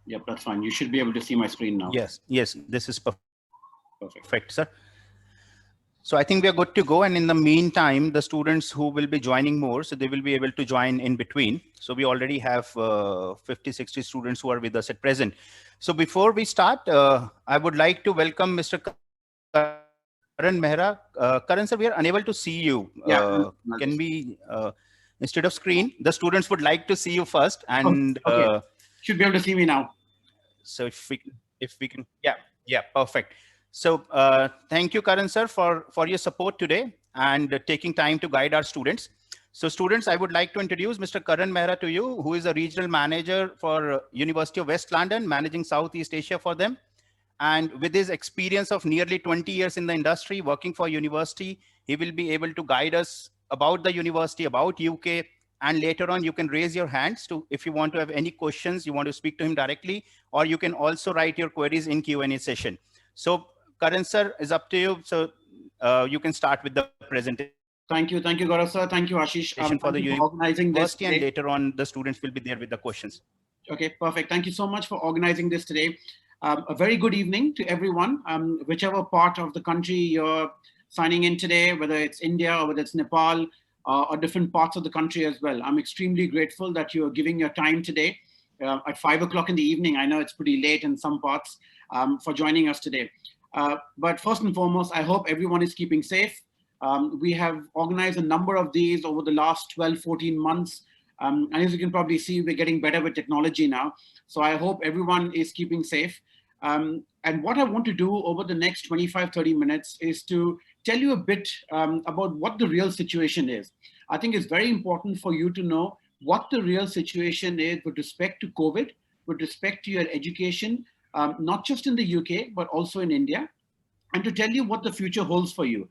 Yep, that's fine. You should be able to see my screen now. Yes, yes, this is Perfect. perfect, sir. So I think we are good to go. And in the meantime, the students who will be joining more, so they will be able to join in between. So we already have 50, 60 students who are with us at present. So before we start, I would like to welcome Mr. Karan Mehra. Karan sir, we are unable to see you. Can Yeah, we, I'll just. instead of screen, the students would like to see you first. And Oh, okay. Should be able to see me now. so if we can, yeah, yeah, perfect. So thank you, Karan sir, for your support today and taking time to guide our students. So students, I would like to introduce Mr. Karan Mehra to you, who is a regional manager for University of West London, managing Southeast Asia for them. And with his experience of nearly 20 years in the industry, working for university, he will be able to guide us about the university, about UK. And later on, you can raise your hands to, if you want to have any questions, you want to speak to him directly, or you can also write your queries in Q&A session. So Karan sir, is up to you. So you can start with the presentation for the Thank you, Gaurav sir. Thank you, Ashish. university, and Thank you later for on the organizing this students will today. be there with the questions. Okay, perfect. Thank you so much for organizing this today. A very good evening to everyone, whichever part of the country you're signing in today, whether it's India or whether it's Nepal or different parts of the country as well. I'm extremely grateful that you're giving your time today at 5 o'clock in the evening. I know it's pretty late in some parts for joining us today. But first and foremost, I hope everyone is keeping safe. We have organized a number of these over the last 12, 14 months. And as you can probably see, we're getting better with technology now. So I hope everyone is keeping safe. And what I want to do over the next 25, 30 minutes is to tell you a bit about what the real situation is. I think it's very important for you to know what the real situation is with respect to COVID, with respect to your education, not just in the UK, but also in India, and to tell you what the future holds for you.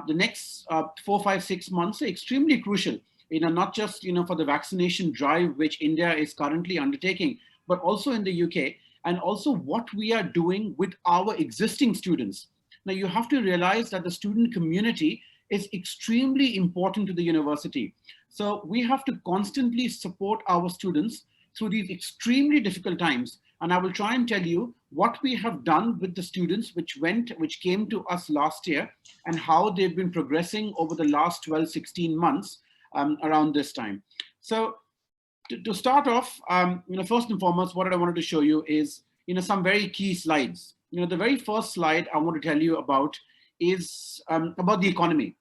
The next 4, 5, 6 months are extremely crucial, not just, for the vaccination drive, which India is currently undertaking, but also in the UK, and also what we are doing with our existing students. Now, you have to realize that the student community is extremely important to the university. So we have to constantly support our students through these extremely difficult times. And I will try and tell you what we have done with the students which came to us last year, and how they've been progressing over the last 12, 16 months around this time. So to start off, first and foremost, what I wanted to show you is, some very key slides. The very first slide I want to tell you about is about the economy.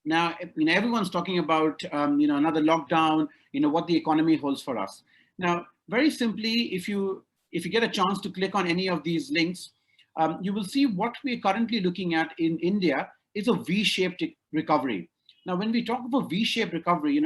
Now, everyone's talking about, another lockdown, what the economy holds for us. Now, very simply, if you get a chance to click on any of these links, you will see what we're currently looking at in India is a V-shaped recovery. Now, when we talk about V-shaped recovery,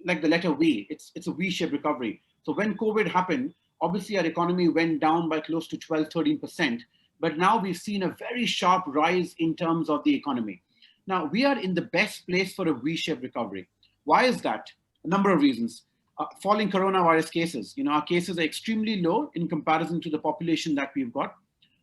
like the letter V, it's a V-shaped recovery. So when COVID happened, obviously our economy went down by close to 12, 13%. But now we've seen a very sharp rise in terms of the economy. Now, we are in the best place for a V-shaped recovery. Why is that? A number of reasons. Falling coronavirus cases. Our cases are extremely low in comparison to the population that we've got.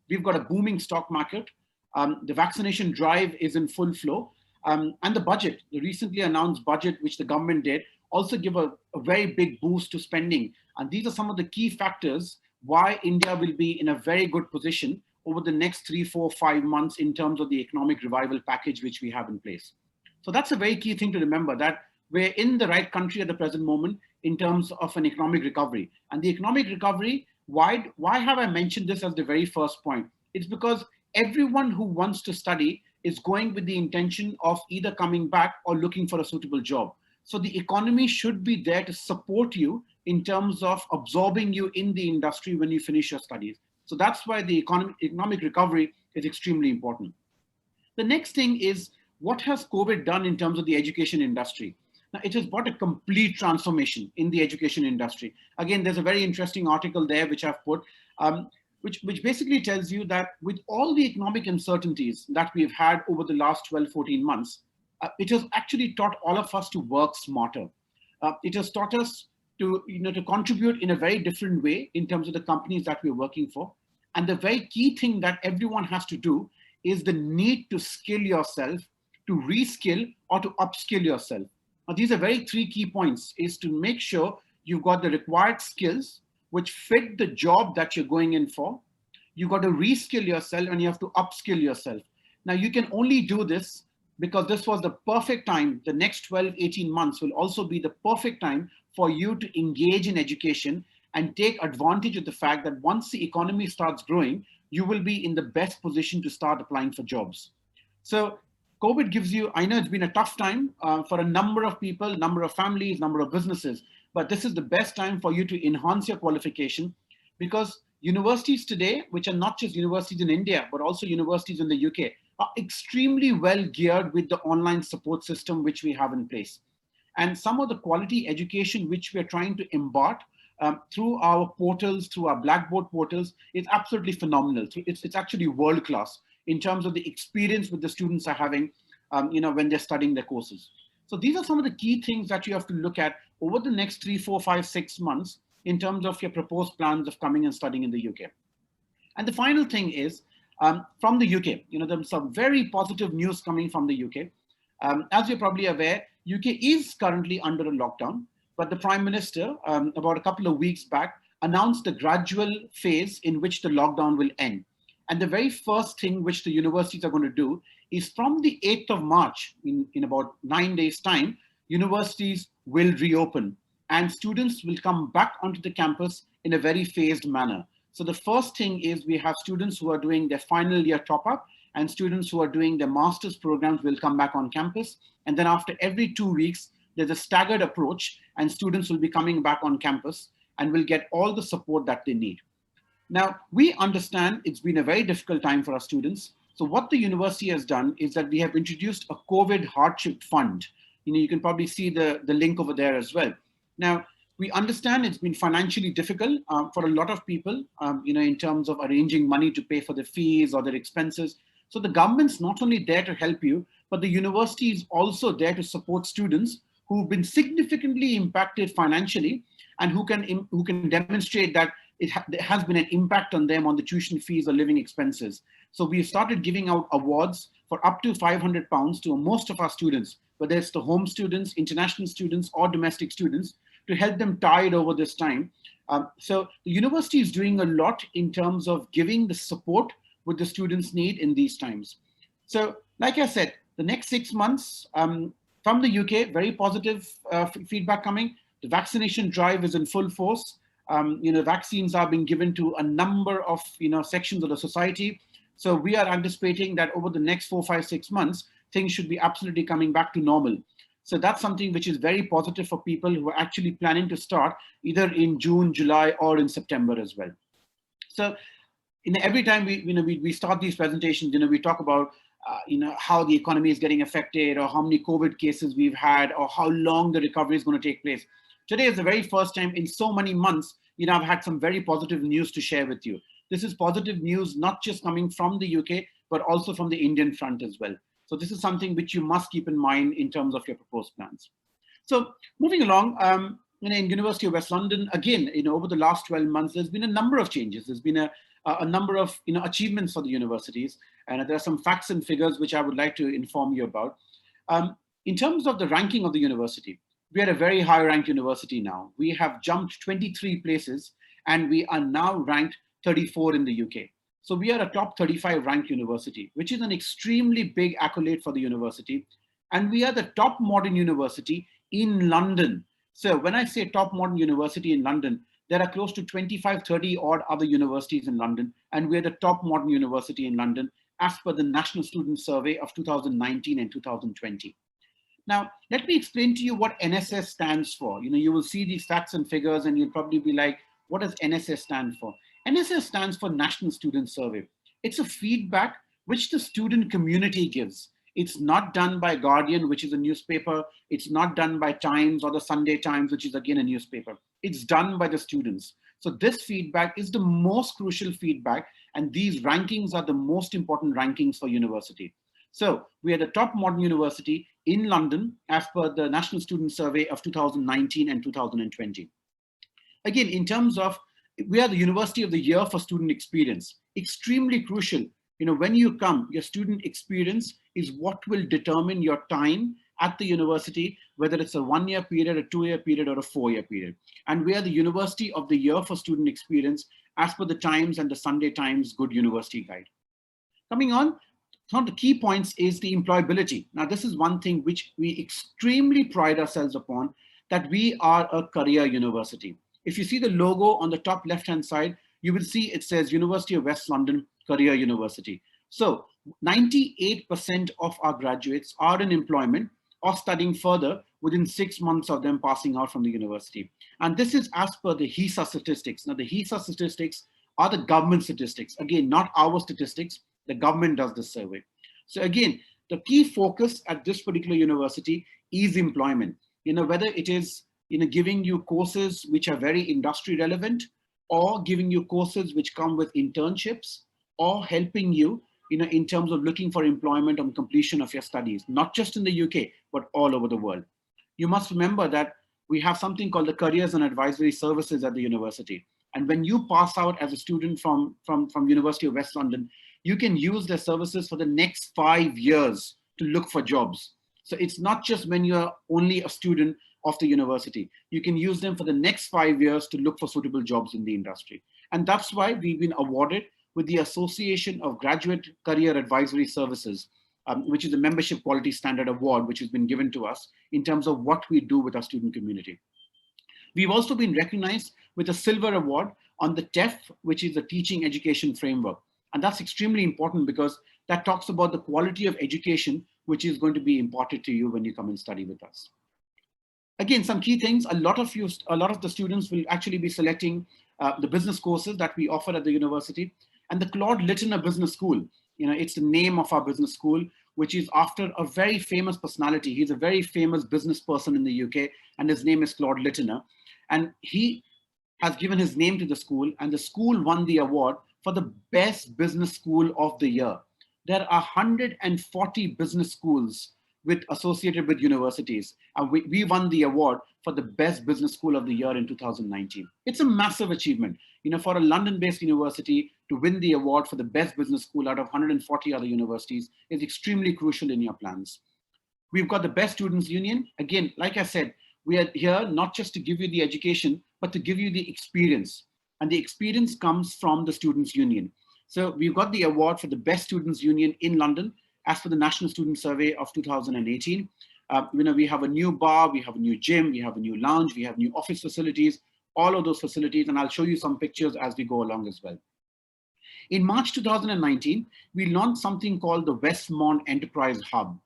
We've got a booming stock market. The vaccination drive is in full flow. And the budget, the recently announced budget, which the government did, also give a very big boost to spending. And these are some of the key factors why India will be in a very good position over the next 3, 4, 5 months in terms of the economic revival package which we have in place. So that's a very key thing to remember, that we're in the right country at the present moment in terms of an economic recovery. And the economic recovery, why have I mentioned this as the very first point? It's because everyone who wants to study is going with the intention of either coming back or looking for a suitable job. So the economy should be there to support you in terms of absorbing you in the industry when you finish your studies. So that's why the economic recovery is extremely important. The next thing is, what has COVID done in terms of the education industry? Now, it has brought a complete transformation in the education industry. Again, there's a very interesting article there which I've put, which basically tells you that with all the economic uncertainties that we've had over the last 12, 14 months, it has actually taught all of us to work smarter. It has taught us to contribute in a very different way in terms of the companies that we're working for. And the very key thing that everyone has to do is the need to skill yourself, to reskill or to upskill yourself. Now, these are very 3 key points, is to make sure you've got the required skills which fit the job that you're going in for. You got to reskill yourself and you have to upskill yourself. Now you can only do this because this was the perfect time. The next 12, 18 months will also be the perfect time for you to engage in education and take advantage of the fact that once the economy starts growing, you will be in the best position to start applying for jobs. So COVID gives you, I know it's been a tough time for a number of people, number of families, number of businesses, but this is the best time for you to enhance your qualification, because universities today, which are not just universities in India, but also universities in the UK, are extremely well geared with the online support system which we have in place. And some of the quality education which we're trying to impart through our portals, through our Blackboard portals, is absolutely phenomenal. It's actually world class in terms of the experience with the students are having, when they're studying their courses. So these are some of the key things that you have to look at over the next 3, 4, 5, 6 months in terms of your proposed plans of coming and studying in the UK. And the final thing is from the UK, there's some very positive news coming from the UK. As you're probably aware, UK is currently under a lockdown, but the Prime Minister, about a couple of weeks back, announced the gradual phase in which the lockdown will end. And the very first thing which the universities are going to do is from the 8th of March, in about 9 days' time, universities will reopen and students will come back onto the campus in a very phased manner. So the first thing is we have students who are doing their final year top-up, and students who are doing their master's programs will come back on campus. And then after every 2 weeks, there's a staggered approach and students will be coming back on campus and will get all the support that they need. Now, we understand it's been a very difficult time for our students. So what the university has done is that we have introduced a COVID hardship fund. You can probably see the link over there as well. Now, we understand it's been financially difficult for a lot of people, in terms of arranging money to pay for their fees or their expenses. So the government's not only there to help you, but the university is also there to support students who've been significantly impacted financially and who can demonstrate that there has been an impact on them on the tuition fees or living expenses. So we've started giving out awards for up to £500 to most of our students, whether it's the home students, international students, or domestic students, to help them tide over this time. So the university is doing a lot in terms of giving the support what the students need in these times. So like I said, the next 6 months from the UK, very positive feedback coming. The vaccination drive is in full force. Vaccines are being given to a number of sections of the society. So we are anticipating that over the next 4, 5, 6 months, things should be absolutely coming back to normal. So that's something which is very positive for people who are actually planning to start either in June, July, or in September as well. So every time we start these presentations, we talk about how the economy is getting affected, or how many COVID cases we've had, or how long the recovery is going to take place. Today is the very first time in so many months, I've had some very positive news to share with you. This is positive news, not just coming from the UK, but also from the Indian front as well. So this is something which you must keep in mind in terms of your proposed plans. So moving along, in University of West London, again, over the last 12 months, there's been a number of changes. There's been a number of achievements for the universities, and there are some facts and figures which I would like to inform you about. In terms of the ranking of the university, we are a very high ranked university now. We have jumped 23 places and we are now ranked 34 in the UK. So we are a top 35 ranked university, which is an extremely big accolade for the university. And we are the top modern university in London. So when I say top modern university in London, there are close to 25, 30 odd other universities in London. And we're the top modern university in London as per the National Student Survey of 2019 and 2020. Now, let me explain to you what NSS stands for. You will see these facts and figures and you'll probably be like, what does NSS stand for? NSS stands for National Student Survey. It's a feedback which the student community gives. It's not done by Guardian, which is a newspaper. It's not done by Times or the Sunday Times, which is again a newspaper. It's done by the students. So this feedback is the most crucial feedback, and these rankings are the most important rankings for university. So we are the top modern university in London as per the National Student Survey of 2019 and 2020. Again, in terms of, we are the University of the Year for student experience. Extremely crucial. When you come, your student experience is what will determine your time at the university, whether it's a 1-year period, a 2-year period, or a 4-year period. And we are the University of the Year for student experience as per the Times and the Sunday Times Good University Guide. Coming on, some of the key points is the employability. Now, this is one thing which we extremely pride ourselves upon, that we are a career university. If you see the logo on the top left-hand side, you will see it says University of West London Career University. So 98% of our graduates are in employment or studying further within 6 months of them passing out from the university. And this is as per the HESA statistics. Now, the HESA statistics are the government statistics. Again, not our statistics. The government does this survey. So again, the key focus at this particular university is employment. Whether it is giving you courses which are very industry relevant, or giving you courses which come with internships, or helping you in terms of looking for employment on completion of your studies, not just in the UK, but all over the world. You must remember that we have something called the Careers and Advisory Services at the university. And when you pass out as a student from University of West London, you can use their services for the next 5 years to look for jobs. So it's not just when you're only a student of the university. You can use them for the next 5 years to look for suitable jobs in the industry. And that's why we've been awarded with the Association of Graduate Career Advisory Services, which is a membership quality standard award, which has been given to us in terms of what we do with our student community. We've also been recognized with a silver award on the TEF, which is the Teaching Education Framework. And that's extremely important because that talks about the quality of education which is going to be imparted to you when you come and study with us. Again, some key things, a lot of the students will actually be selecting the business courses that we offer at the university. And the Claude Littner Business School, it's the name of our business school, which is after a very famous personality. He's a very famous business person in the UK, and his name is Claude Littner. And he has given his name to the school, and the school won the award for the best business school of the year. There are 140 business schools associated with universities. And we won the award for the best business school of the year in 2019. It's a massive achievement. For a London-based university to win the award for the best business school out of 140 other universities is extremely crucial in your plans. We've got the Best Students Union. Again, like I said, we are here not just to give you the education, but to give you the experience. And the experience comes from the Students Union. So we've got the award for the Best Students Union in London as per the National Student Survey of 2018. We have a new bar, we have a new gym, we have a new lounge, we have new office facilities, all of those facilities, and I'll show you some pictures as we go along as well. In March 2019, we launched something called the Westmont Enterprise Hub.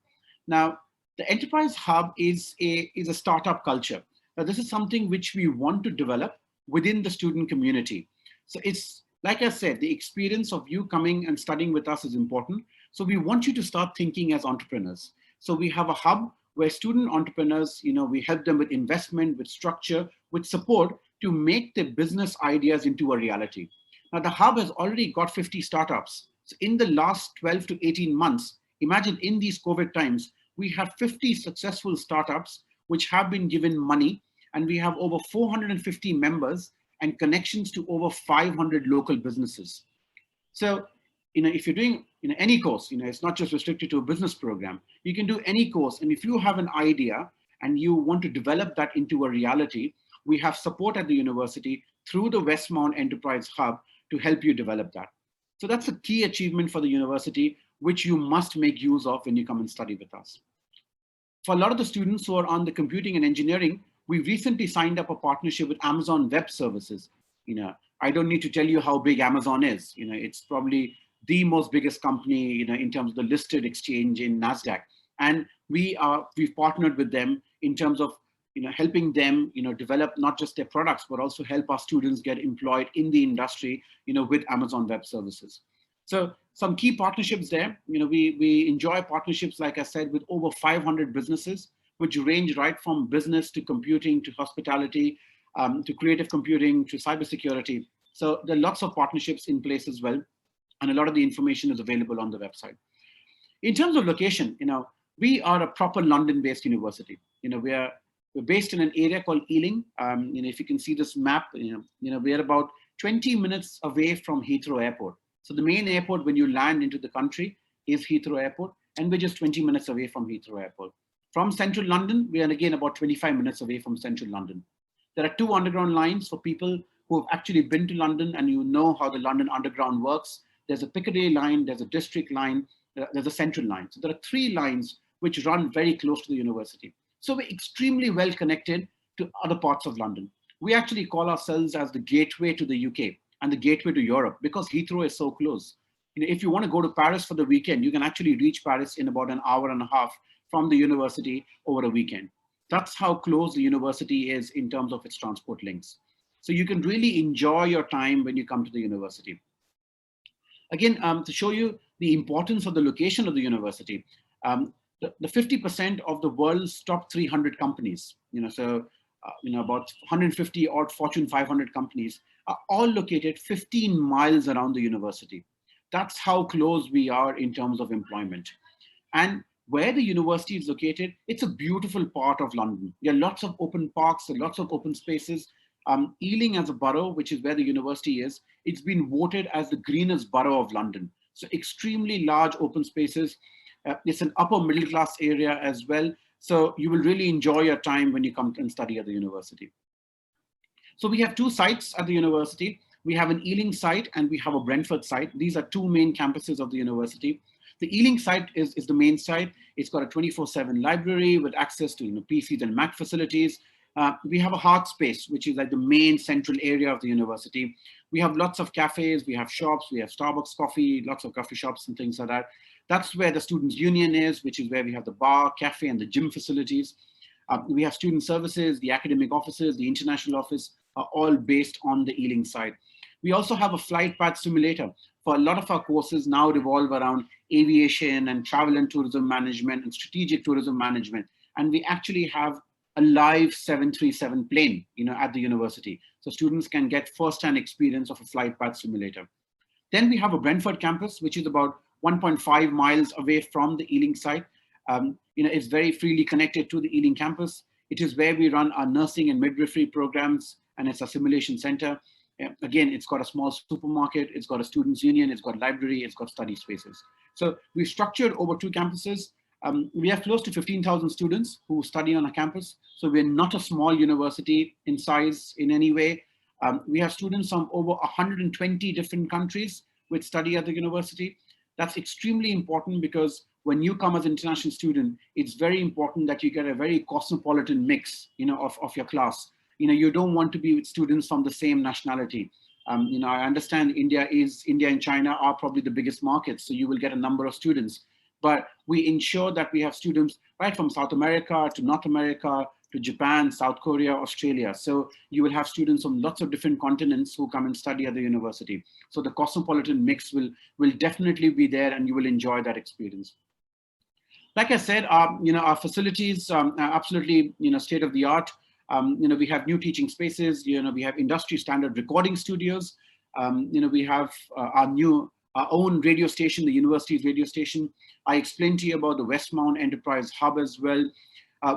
Now, the Enterprise Hub is a startup culture. Now, this is something which we want to develop within the student community. So it's, like I said, the experience of you coming and studying with us is important. So we want you to start thinking as entrepreneurs. So we have a hub where student entrepreneurs, we help them with investment, with structure, with support to make their business ideas into a reality. Now, the hub has already got 50 startups. So in the last 12 to 18 months, imagine in these COVID times, we have 50 successful startups which have been given money, and we have over 450 members and connections to over 500 local businesses. So, if you're doing any course, it's not just restricted to a business program. You can do any course, and if you have an idea and you want to develop that into a reality, we have support at the university through the Westmont Enterprise Hub to help you develop that. So that's a key achievement for the university, which you must make use of when you come and study with us. For a lot of the students who are on the computing and engineering, we recently signed up a partnership with Amazon Web Services. I don't need to tell you how big Amazon is. It's probably the most biggest company, in terms of the listed exchange in NASDAQ. And we've partnered with them in terms of, helping them, develop not just their products, but also help our students get employed in the industry, with Amazon Web Services. So some key partnerships there. We enjoy partnerships, like I said, with over 500 businesses, which range right from business to computing to hospitality, to creative computing to cybersecurity. So there are lots of partnerships in place as well. And a lot of the information is available on the website. In terms of location, we are a proper London-based university. We're based in an area called Ealing. If you can see this map, we're about 20 minutes away from Heathrow Airport. So the main airport when you land into the country is Heathrow Airport, and we're just 20 minutes away from Heathrow Airport. From central London, we are again about 25 minutes away from central London. There are 2 underground lines for people who have actually been to London and you know how the London Underground works. There's a Piccadilly line, there's a District line, there's a Central line. So there are 3 lines which run very close to the university. So we're extremely well connected to other parts of London. We actually call ourselves as the gateway to the UK and the gateway to Europe because Heathrow is so close. You know, if you want to go to Paris for the weekend, you can actually reach Paris in about an hour and a half from the university over a weekend. That's how close the university is in terms of its transport links. So you can really enjoy your time when you come to the university. Again, to show you the importance of the location of the university, the 50% of the world's top 300 companies, about 150 odd Fortune 500 companies are all located 15 miles around the university. That's how close we are in terms of employment. And where the university is located, it's a beautiful part of London. There are lots of open parks, there are lots of open spaces. Ealing as a borough, which is where the university is, it's been voted as the greenest borough of London. So extremely large open spaces. It's an upper middle class area as well. So you will really enjoy your time when you come and study at the university. So we have 2 sites at the university. We have an Ealing site and we have a Brentford site. These are 2 main campuses of the university. The Ealing site is the main site. It's got a 24/7 library with access to PCs and Mac facilities. We have a heart space, which is like the main central area of the university. We have lots of cafes, we have shops, we have Starbucks coffee, lots of coffee shops and things like that. That's where the Students' Union is, which is where we have the bar, cafe, and the gym facilities. We have student services, the academic offices, the international office are all based on the Ealing side. We also have a flight path simulator. For a lot of our courses now revolve around aviation and travel and tourism management and strategic tourism management. And we actually have a live 737 plane, at the university. So students can get first-hand experience of a flight path simulator. Then we have a Brentford campus, which is about 1.5 miles away from the Ealing site. It's very freely connected to the Ealing campus. It is where we run our nursing and midwifery programs, and it's a simulation center. Again, it's got a small supermarket, it's got a students' union, it's got library, it's got study spaces. So we've structured over 2 campuses. We have close to 15,000 students who study on a campus. So we're not a small university in size in any way. We have students from over 120 different countries which study at the university. That's extremely important because when you come as an international student, it's very important that you get a very cosmopolitan mix, of your class. You don't want to be with students from the same nationality. I understand India and China are probably the biggest markets, so you will get a number of students. But we ensure that we have students right from South America to North America to Japan, South Korea, Australia. So you will have students from lots of different continents who come and study at the university. So the cosmopolitan mix will definitely be there and you will enjoy that experience. Like I said, our facilities are absolutely, state of the art. We have new teaching spaces, we have industry standard recording studios. We have our own radio station, the university's radio station. I explained to you about the Westmount Enterprise Hub as well.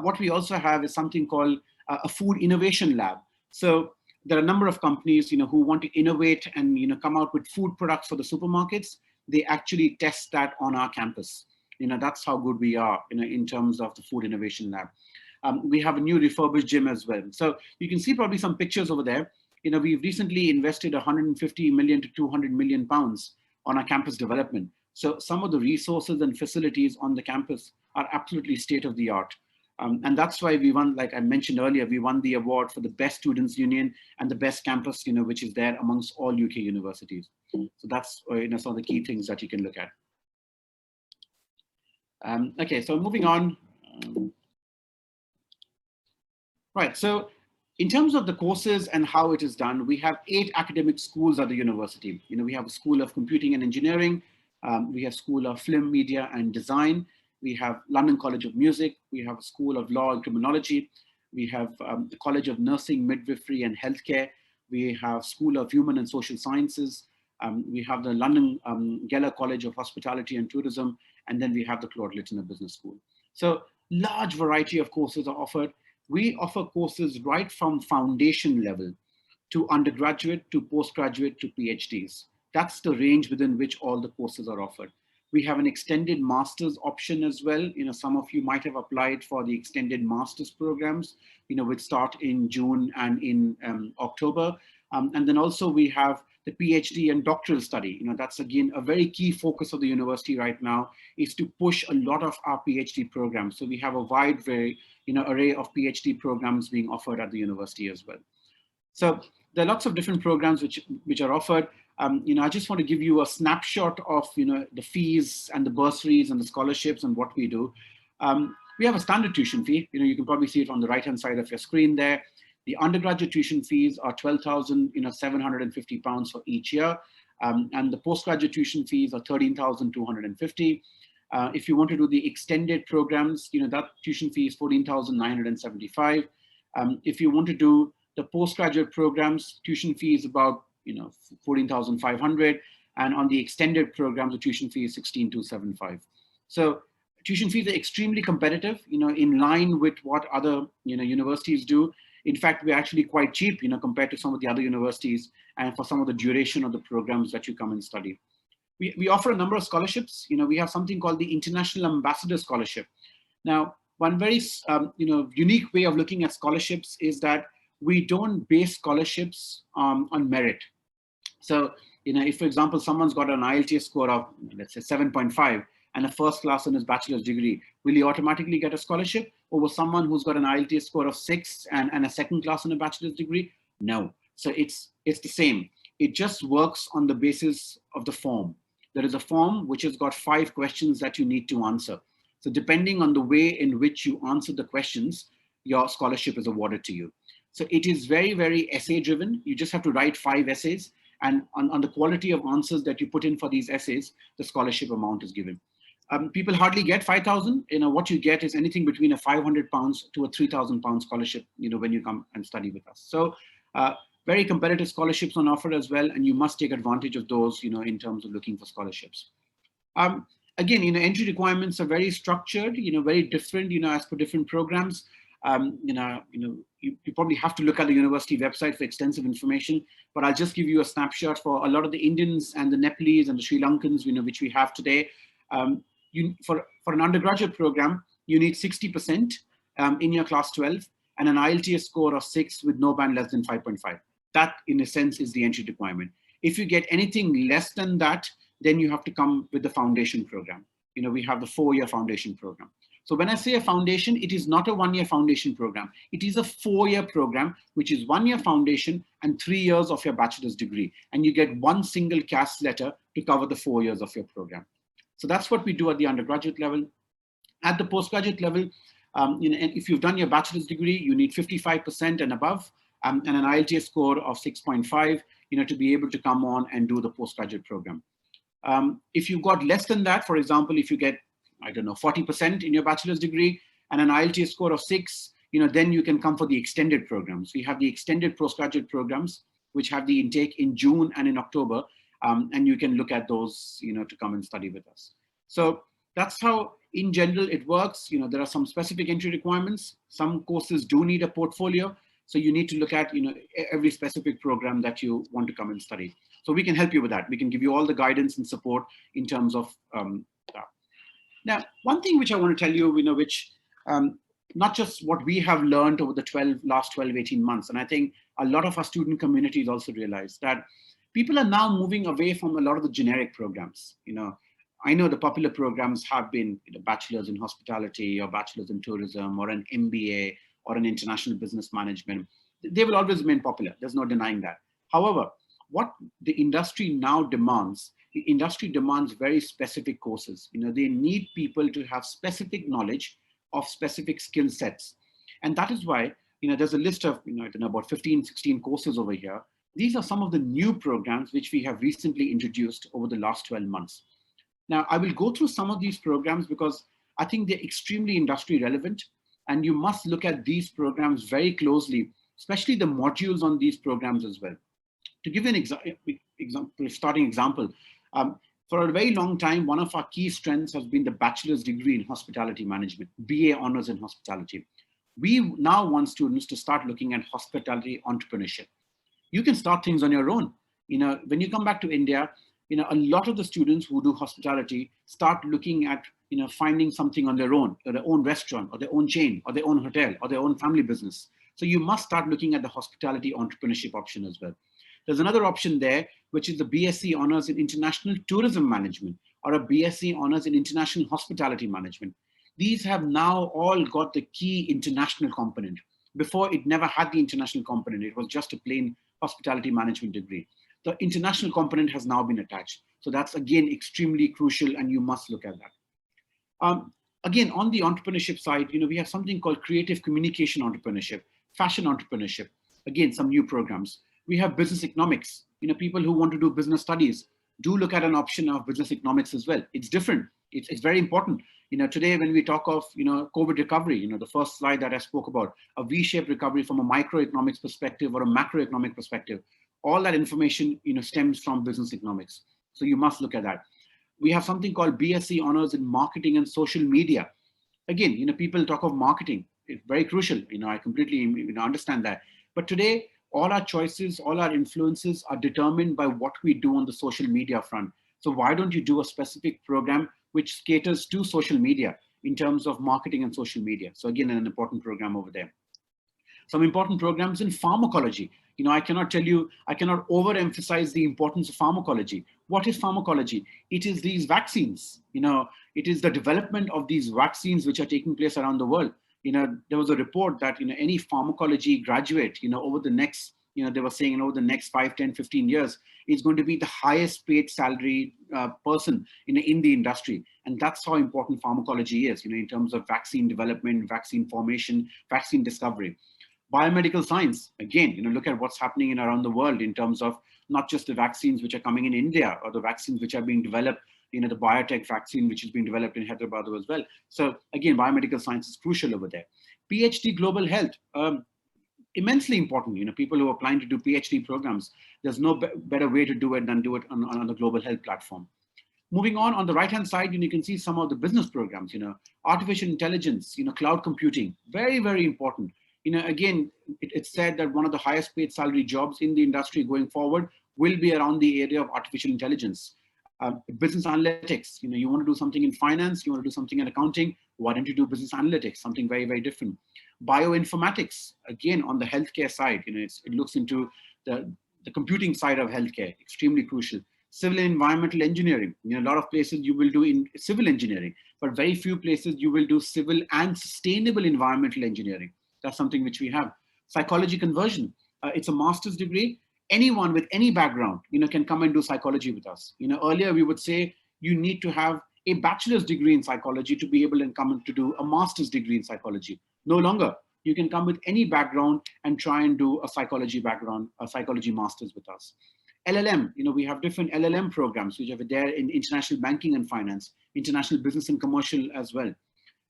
What we also have is something called a food innovation lab. So there are a number of companies, who want to innovate and, come out with food products for the supermarkets. They actually test that on our campus. That's how good we are, in terms of the food innovation lab. We have a new refurbished gym as well. So you can see probably some pictures over there. We've recently invested 150 million to 200 million pounds on our campus development. So some of the resources and facilities on the campus are absolutely state of the art. And that's why we won, like I mentioned earlier, we won the award for the best students union and the best campus, which is there amongst all UK universities. So that's some of the key things that you can look at. Okay, so moving on. Right, so in terms of the courses and how it is done, we have 8 academic schools at the university. We have a School of Computing and Engineering, we have School of Film, Media and Design, we have London College of Music, we have a School of Law and Criminology, we have the College of Nursing, Midwifery and Healthcare, we have School of Human and Social Sciences, we have the London Geller College of Hospitality and Tourism, and then we have the Claude Littner Business School. So large variety of courses are offered. We offer courses right from foundation level to undergraduate, to postgraduate, to PhDs. That's the range within which all the courses are offered. We have an extended master's option as well. Some of you might have applied for the extended master's programs, which start in June and in October. And then also we have the PhD and doctoral study. That's again a very key focus of the university right now, is to push a lot of our PhD programs. So we have a wide array of PhD programs being offered at the university as well. So there are lots of different programs which are offered. I just want to give you a snapshot of the fees and the bursaries and the scholarships and what we do. We have a standard tuition fee. You can probably see it on the right hand side of your screen there. The undergraduate tuition fees are £12,750 for each year, and the postgraduate tuition fees are £13,250. If you want to do the extended programs, that tuition fee is £14,975. If you want to do the postgraduate programs, tuition fee is about $14,500, and on the extended programs, the tuition fee is $16,275. So tuition fees are extremely competitive, in line with what other universities do. In fact, we're actually quite cheap, compared to some of the other universities, and for some of the duration of the programs that you come and study. We offer a number of scholarships. We have something called the International Ambassador Scholarship. Now, one very unique way of looking at scholarships is that we don't base scholarships on merit. So, if, for example, someone's got an IELTS score of, let's say, 7.5 and a first class in his bachelor's degree, will he automatically get a scholarship over someone who's got an IELTS score of 6 and a second class in a bachelor's degree? No. So it's the same. It just works on the basis of the form. There is a form which has got 5 questions that you need to answer. So depending on the way in which you answer the questions, your scholarship is awarded to you. So it is very, very essay driven. You just have to write 5 essays, and on the quality of answers that you put in for these essays, the scholarship amount is given. People hardly get 5,000. What you get is anything between a £500 to a £3,000 scholarship, when you come and study with us. So very competitive scholarships on offer as well, and you must take advantage of those, in terms of looking for scholarships. Again, entry requirements are very structured, very different, as per different programs. You probably have to look at the university website for extensive information, but I'll just give you a snapshot for a lot of the Indians and the Nepalese and the Sri Lankans, which we have today. For an undergraduate program, you need 60% in your class 12 and an IELTS score of 6 with no band less than 5.5. That, in a sense, is the entry requirement. If you get anything less than that, then you have to come with the foundation program. We have the 4-year foundation program. So when I say a foundation, it is not a 1-year foundation program. It is a 4-year program, which is 1 year foundation and 3 years of your bachelor's degree. And you get one single CAS letter to cover the 4 years of your program. So that's what we do at the undergraduate level. At the postgraduate level, and if you've done your bachelor's degree, you need 55% and above, and an IELTS score of 6.5, to be able to come on and do the postgraduate program. If you've got less than that, for example, if you get, 40% in your bachelor's degree and an IELTS score of 6, then you can come for the extended programs. We have the extended postgraduate programs, which have the intake in June and in October, and you can look at those, to come and study with us. So that's how, in general, it works. There are some specific entry requirements. Some courses do need a portfolio. So you need to look at, every specific program that you want to come and study. So we can help you with that. We can give you all the guidance and support in terms of that. Now, one thing which I want to tell you, which not just what we have learned over the last 12, 18 months. And I think a lot of our student communities also realize that people are now moving away from a lot of the generic programs. I know the popular programs have been bachelor's in hospitality or bachelor's in tourism or an MBA or an international business management. They will always remain popular. There's no denying that. However, what the industry now demands, the industry demands very specific courses. They need people to have specific knowledge of specific skill sets. And that is why, there's a list of, about 15, 16 courses over here. These are some of the new programs which we have recently introduced over the last 12 months. Now, I will go through some of these programs because I think they're extremely industry relevant, and you must look at these programs very closely, especially the modules on these programs as well. To give you an starting example, for a very long time, one of our key strengths has been the bachelor's degree in hospitality management, BA honors in hospitality. We now want students to start looking at hospitality entrepreneurship. You can start things on your own. When you come back to India, a lot of the students who do hospitality start looking at, finding something on their own, or their own restaurant, or their own chain, or their own hotel, or their own family business. So you must start looking at the hospitality entrepreneurship option as well. There's another option there, which is the BSc Honors in International Tourism Management, or a BSc Honors in International Hospitality Management. These have now all got the key international component. Before, it never had the international component. It was just a plain hospitality management degree. The international component has now been attached. So that's, again, extremely crucial, and you must look at that. Again, on the entrepreneurship side, we have something called creative communication entrepreneurship, fashion entrepreneurship, again, some new programs. We have business economics, people who want to do business studies do look at an option of business economics as well. It's different. It's very important. Today when we talk of, COVID recovery, the first slide that I spoke about, a V-shaped recovery from a microeconomics perspective or a macroeconomic perspective, all that information, stems from business economics. So you must look at that. We have something called BSc Honors in Marketing and Social Media. Again, people talk of marketing. It's very crucial. I completely understand that. But today, all our choices, all our influences are determined by what we do on the social media front. So why don't you do a specific program which caters to social media in terms of marketing and social media? So again, an important program over there. Some important programs in pharmacology. I cannot overemphasize the importance of pharmacology. What is pharmacology? It is these vaccines. It is the development of these vaccines which are taking place around the world. There was a report that, any pharmacology graduate, over the next, they were saying, over the next 5, 10, 15 years, is going to be the highest paid salary person in the industry. And that's how important pharmacology is, in terms of vaccine development, vaccine formation, vaccine discovery. Biomedical science, again, look at what's happening around the world in terms of not just the vaccines which are coming in India or the vaccines which are being developed, the biotech vaccine which is being developed in Hyderabad as well. So again, biomedical science is crucial over there. PhD global health, immensely important. People who are applying to do PhD programs, there's no better way to do it than do it on the global health platform. Moving on the right-hand side, you can see some of the business programs, artificial intelligence, cloud computing, very, very important. Again, it's said that one of the highest paid salary jobs in the industry going forward will be around the area of artificial intelligence. Business analytics, you want to do something in finance, you want to do something in accounting, why don't you do business analytics, something very, very different. Bioinformatics, again, on the healthcare side, it looks into the computing side of healthcare, extremely crucial. Civil and environmental engineering, a lot of places you will do in civil engineering, but very few places you will do civil and sustainable environmental engineering. That's something which we have. Psychology conversion, it's a master's degree. Anyone with any background, can come and do psychology with us. Earlier we would say you need to have a bachelor's degree in psychology to be able to come to do a master's degree in psychology. No longer. You can come with any background and try and do a psychology background, a psychology master's with us. LLM, we have different LLM programs which are there in international banking and finance, international business and commercial as well.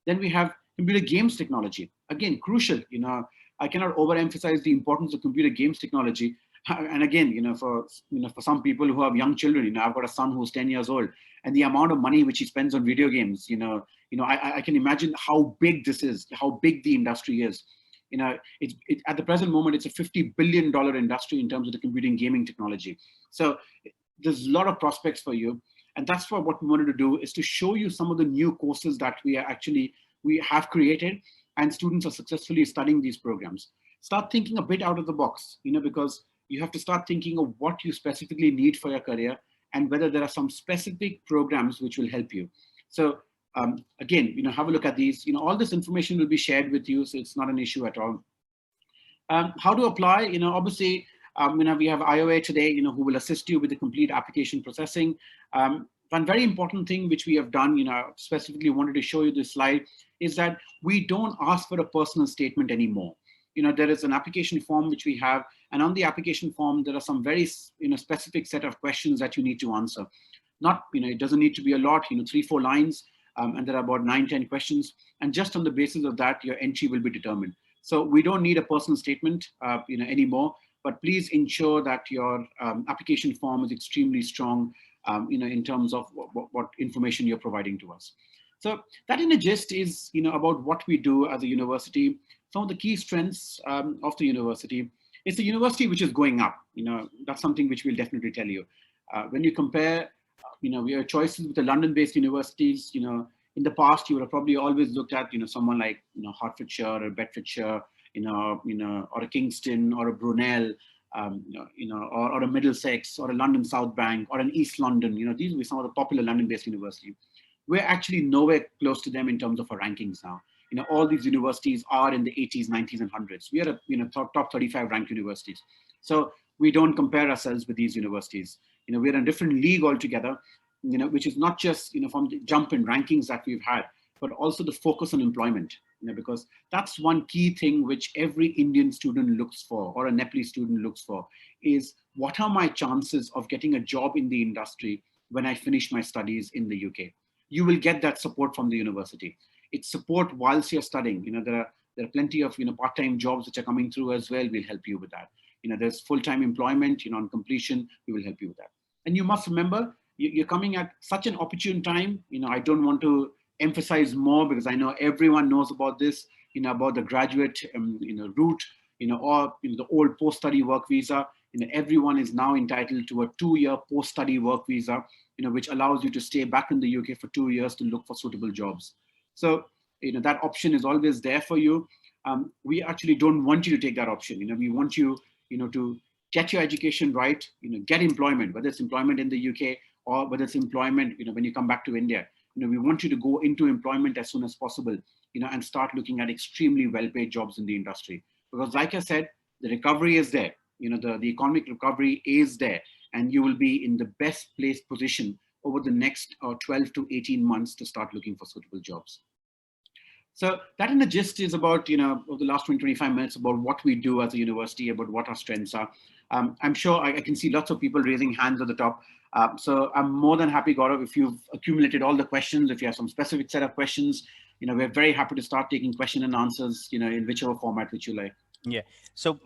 Then we have computer games technology. Again, crucial. I cannot overemphasize the importance of computer games technology. And again, for some people who have young children, I've got a son who's 10 years old, and the amount of money which he spends on video games, I can imagine how big this is, how big the industry is. At the present moment, it's a $50 billion industry in terms of the computing gaming technology. So there's a lot of prospects for you. And that's what we wanted to do, is to show you some of the new courses that we have created, and students are successfully studying these programs. Start thinking a bit out of the box, because you have to start thinking of what you specifically need for your career and whether there are some specific programs which will help you. So again, have a look at these. All this information will be shared with you, so it's not an issue at all. How to apply? Obviously, we have IOA today, who will assist you with the complete application processing. One very important thing which we have done, specifically wanted to show you this slide, is that we don't ask for a personal statement anymore. There is an application form which we have, and on the application form, there are some very, specific set of questions that you need to answer. Not, it doesn't need to be a lot, 3-4 lines, and there are about 9-10 questions. And just on the basis of that, your entry will be determined. So we don't need a personal statement, anymore, but please ensure that your application form is extremely strong, in terms of what information you're providing to us. So that in a gist is, about what we do as a university. Some of the key strengths of the university. It's a university which is going up. That's something which we'll definitely tell you. When you compare, your choices with the London-based universities, in the past, you would have probably always looked at, someone like, Hertfordshire or Bedfordshire, or a Kingston or a Brunel, or a Middlesex or a London South Bank or an East London. These will be some of the popular London-based universities. We're actually nowhere close to them in terms of our rankings now. All these universities are in the 80s, 90s, and 100s. We are a top 35 ranked universities. So we don't compare ourselves with these universities. We're in a different league altogether, which is not just, from the jump in rankings that we've had, but also the focus on employment, because that's one key thing which every Indian student looks for, or a Nepalese student looks for, is what are my chances of getting a job in the industry when I finish my studies in the UK? You will get that support from the university. It's support whilst you're studying. There are plenty of part-time jobs which are coming through as well. We'll help you with that. There's full-time employment. On completion, we will help you with that. And you must remember, you're coming at such an opportune time. I don't want to emphasize more because I know everyone knows about this. About the graduate route. Or the old post-study work visa. Everyone is now entitled to a 2-year post-study work visa, which allows you to stay back in the UK for 2 years to look for suitable jobs. So, that option is always there for you. We actually don't want you to take that option. We want you, to get your education right, get employment, whether it's employment in the UK or whether it's employment, when you come back to India. We want you to go into employment as soon as possible, and start looking at extremely well-paid jobs in the industry. Because like I said, the recovery is there. The economic recovery is there, and you will be in the best placed position over the next 12 to 18 months to start looking for suitable jobs. So that in the gist is about, over the last 25 minutes about what we do as a university, about what our strengths are. I'm sure I can see lots of people raising hands at the top. So I'm more than happy, Gaurav, if you've accumulated all the questions, if you have some specific set of questions, we're very happy to start taking question and answers, in whichever format which you like. Yeah. So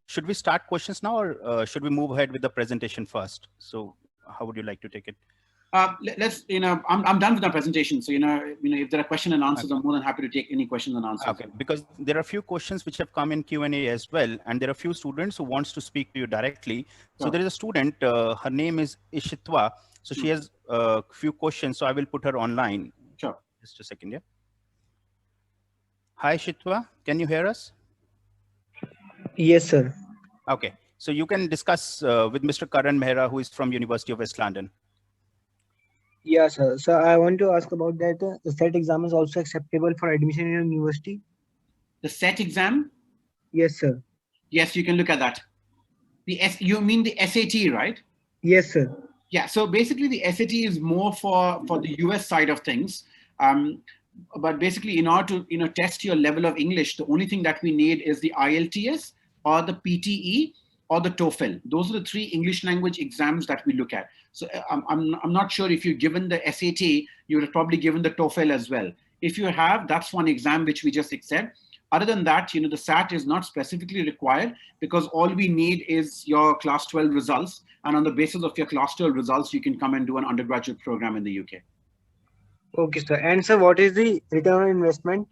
should we start questions now, or should we move ahead with the presentation first? So how would you like to take it? Let's, I'm done with my presentation. So, if there are question and answers, okay. I'm more than happy to take any question and answers. Okay, because there are a few questions which have come in Q&A as well. And there are a few students who wants to speak to you directly. So there is a student, her name is Ishitwa. So she has a few questions. So I will put her online. Sure. Just a second, yeah. Hi, Ishitwa. Can you hear us? Yes, sir. Okay. So you can discuss with Mr. Karan Mehra, who is from University of West London. Yeah, sir. So I want to ask about that. The SET exam is also acceptable for admission in a university? The SET exam? Yes, sir. Yes, you can look at that. You mean the SAT, right? Yes, sir. Yeah. So basically, the SAT is more for the US side of things. But basically, in order to test your level of English, the only thing that we need is the IELTS or the PTE or the TOEFL. Those are the 3 English language exams that we look at. So I'm not sure if you've given the SAT, you would have probably given the TOEFL as well. If you have, that's one exam which we just accept. Other than that, the SAT is not specifically required because all we need is your class 12 results. And on the basis of your class 12 results, you can come and do an undergraduate program in the UK. Okay, sir. And sir, what is the return on investment?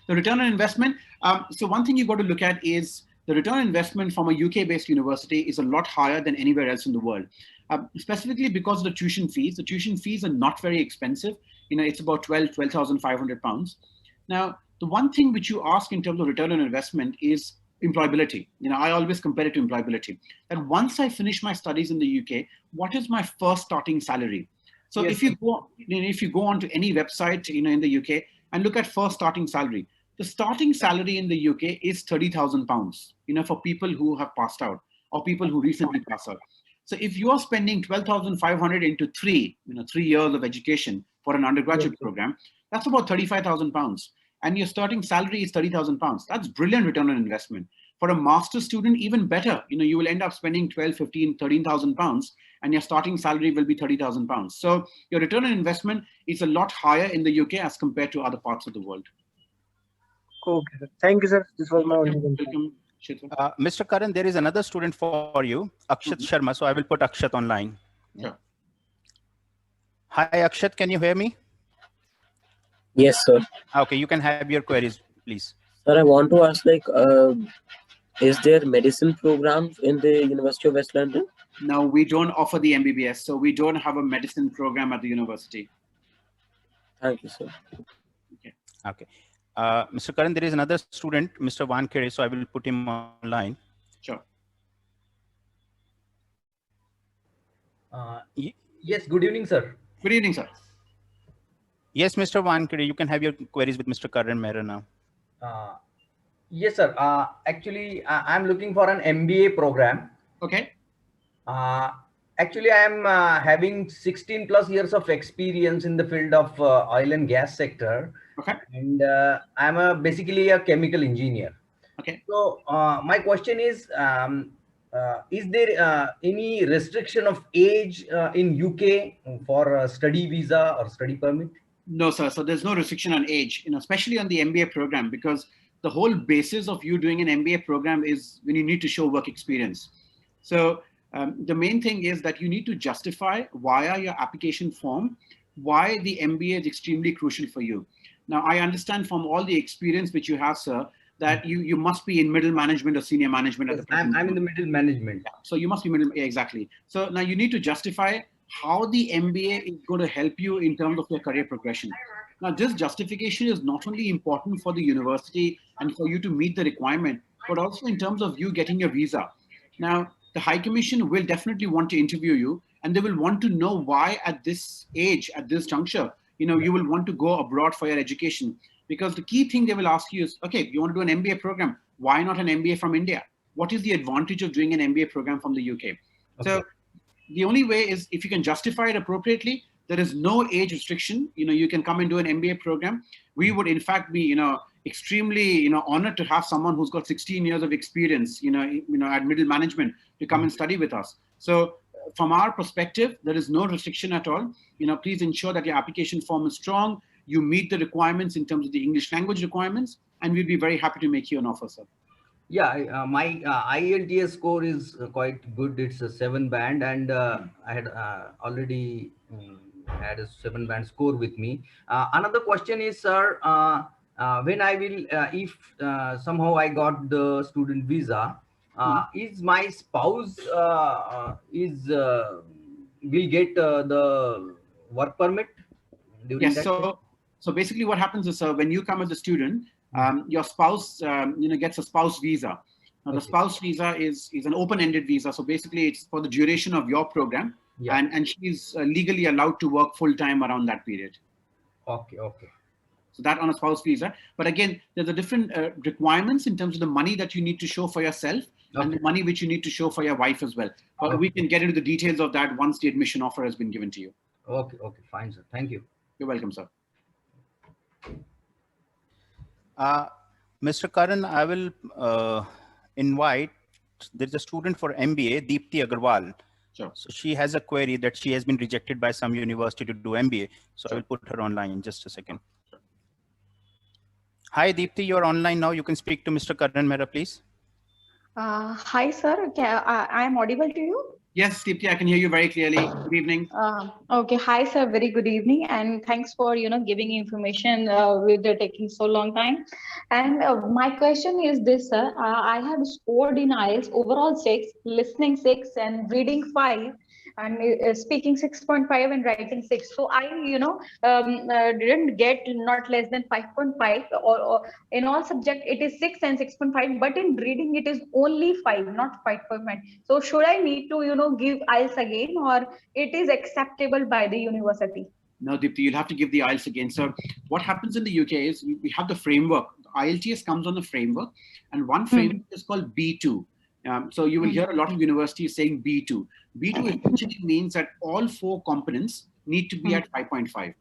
The return on investment. So one thing you've got to look at is the return on investment from a UK-based university is a lot higher than anywhere else in the world, specifically because of the tuition fees. The tuition fees are not very expensive. It's about £12,500. Now, the one thing which you ask in terms of return on investment is employability. I always compare it to employability. That once I finish my studies in the UK, what is my first starting salary? So yes, if you go onto any website, in the UK and look at first starting salary, the starting salary in the UK is £30,000, for people who have passed out or people who recently passed out. So if you are spending 12,500 into 3 years of education for an undergraduate program, that's about £35,000. And your starting salary is £30,000. That's brilliant return on investment. For a master's student, even better. You will end up spending 12, 15, 13,000 pounds, and your starting salary will be 30,000 pounds. So your return on investment is a lot higher in the UK as compared to other parts of the world. Okay, sir. Thank you, sir. This was my only question. Mr. Karan, there is another student for you, Akshat Sharma. So I will put Akshat online. Sure. Hi, Akshat. Can you hear me? Yes, sir. Okay, you can have your queries, please. Sir, I want to ask, is there medicine programs in the University of West London? No, we don't offer the MBBS, so we don't have a medicine program at the university. Thank you, sir. Okay. Mr. Karan, there is another student, Mr. Wankere, so I will put him online. Sure. Yes, good evening, sir. Good evening, sir. Yes, Mr. Wankere, you can have your queries with Mr. Karan Mehra now. Yes, sir. Actually, I'm looking for an MBA program. Okay. Actually, I am having 16 plus years of experience in the field of oil and gas sector. Okay. And I'm basically a chemical engineer. Okay. So my question is there any restriction of age in UK for study visa or study permit? No, sir. So there's no restriction on age, especially on the MBA program, because the whole basis of you doing an MBA program is when you need to show work experience. So the main thing is that you need to justify via your application form why the MBA is extremely crucial for you. Now, I understand from all the experience which you have, sir, that you must be in middle management or senior management at the present. I'm in the middle management. Yeah, so you must be middle, yeah, exactly. So now you need to justify how the MBA is going to help you in terms of your career progression. Now, this justification is not only important for the university and for you to meet the requirement, but also in terms of you getting your visa. Now, the High Commission will definitely want to interview you, and they will want to know why at this age, at this juncture, you will want to go abroad for your education. Because the key thing they will ask you is, okay, you want to do an MBA program, why not an MBA from India? What is the advantage of doing an MBA program from the UK? Okay. So the only way is if you can justify it appropriately. There is no age restriction. You can come and do an MBA program. We would in fact be, extremely, honored to have someone who's got 16 years of experience, at middle management to come and study with us. So from our perspective, there is no restriction at all. Please ensure that your application form is strong. You meet the requirements in terms of the English language requirements, and we'd be very happy to make you an offer, sir. Yeah, my IELTS score is quite good. It's a 7 band, and I had already had a 7 band score with me. Another question is, sir, when I will, if somehow I got the student visa, is my spouse will get the work permit during yes, that? So basically what happens is, when you come as a student, your spouse, gets a spouse visa. Now, the spouse visa is an open-ended visa. So basically it's for the duration of your program, and she's legally allowed to work full-time around that period. Okay. So that on a spouse visa. But again, there's a different requirements in terms of the money that you need to show for yourself and the money which you need to show for your wife as well. But we can get into the details of that once the admission offer has been given to you. Okay, fine, sir. Thank you. You're welcome, sir. Mr. Karan, I will invite, there's a student for MBA, Deepti Agarwal. Sure. So she has a query that she has been rejected by some university to do MBA. So I will put her online in just a second. Sure. Hi, Deepti, you're online now. You can speak to Mr. Karan Mehra, please. Hi, sir. I am audible to you? Yes, Deepti, I can hear you very clearly. Good evening. Okay. Hi, sir. Very good evening. And thanks for, giving information with taking so long time. And my question is this, sir. I have scored in IELTS overall 6, listening 6, and reading 5, and speaking 6.5 and writing 6. So I, didn't get not less than 5.5, or in all subject it is 6 and 6.5, but in reading it is only 5, not 5.5. So should I need to, give IELTS again, or it is acceptable by the university? No, Deepti, you'll have to give the IELTS again. So what happens in the UK is we have the framework. IELTS comes on the framework, and one framework is called B2. So you will hear a lot of universities saying B2. B2 essentially means that all 4 components need to be at 5.5.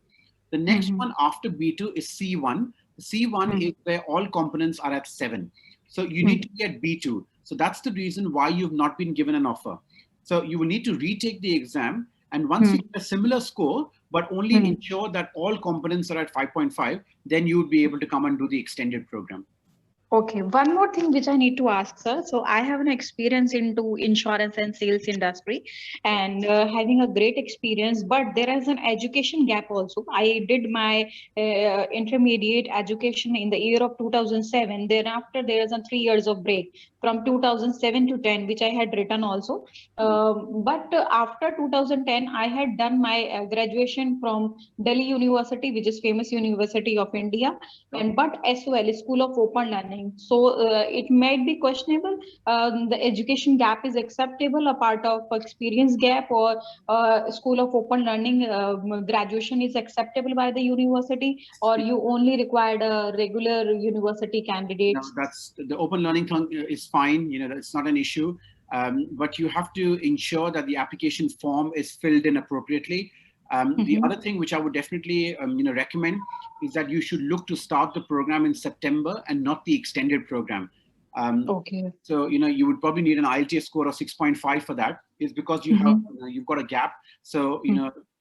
The next one after B2 is C1. C1 is where all components are at 7. So you need to be at B2. So that's the reason why you've not been given an offer. So you will need to retake the exam. And once you get a similar score, but only ensure that all components are at 5.5, then you would be able to come and do the extended program. Okay, one more thing which I need to ask, sir. So I have an experience into insurance and sales industry, and having a great experience. But there is an education gap also. I did my intermediate education in the year of 2007. Thereafter, there is a 3 years of break from 2007 to 10, which I had written also. But after 2010, I had done my graduation from Delhi University, which is famous University of India, and but as well School of Open Learning. So it might be questionable. The education gap is acceptable, a part of experience gap, or School of Open Learning graduation is acceptable by the university, or you only required a regular university candidate? No, that's the open learning is fine. That's not an issue. But you have to ensure that the application form is filled in appropriately. The other thing which I would definitely recommend is that you should look to start the program in September and not the extended program. Okay. So you would probably need an IELTS score of 6.5 for that. Is because you have you've got a gap. So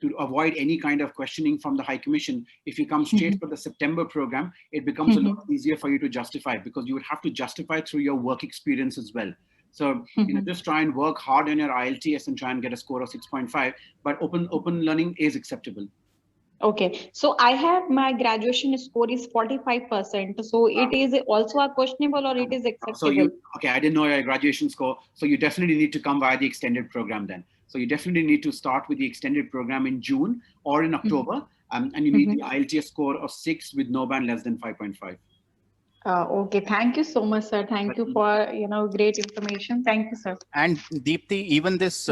to avoid any kind of questioning from the High Commission, if you come straight for the September program, it becomes a lot easier for you to justify, because you would have to justify through your work experience as well. So just try and work hard on your IELTS and try and get a score of 6.5. But open learning is acceptable. Okay, so I have my graduation score is 45%. So it is also a questionable, or it is acceptable? Okay, I didn't know your graduation score. So you definitely need to come via the extended program then. So you definitely need to start with the extended program in June or in October. And you need the IELTS score of 6 with no band less than 5.5. Okay, thank you so much, sir. Thank you for great information. Thank you, sir. And Deepthi, even this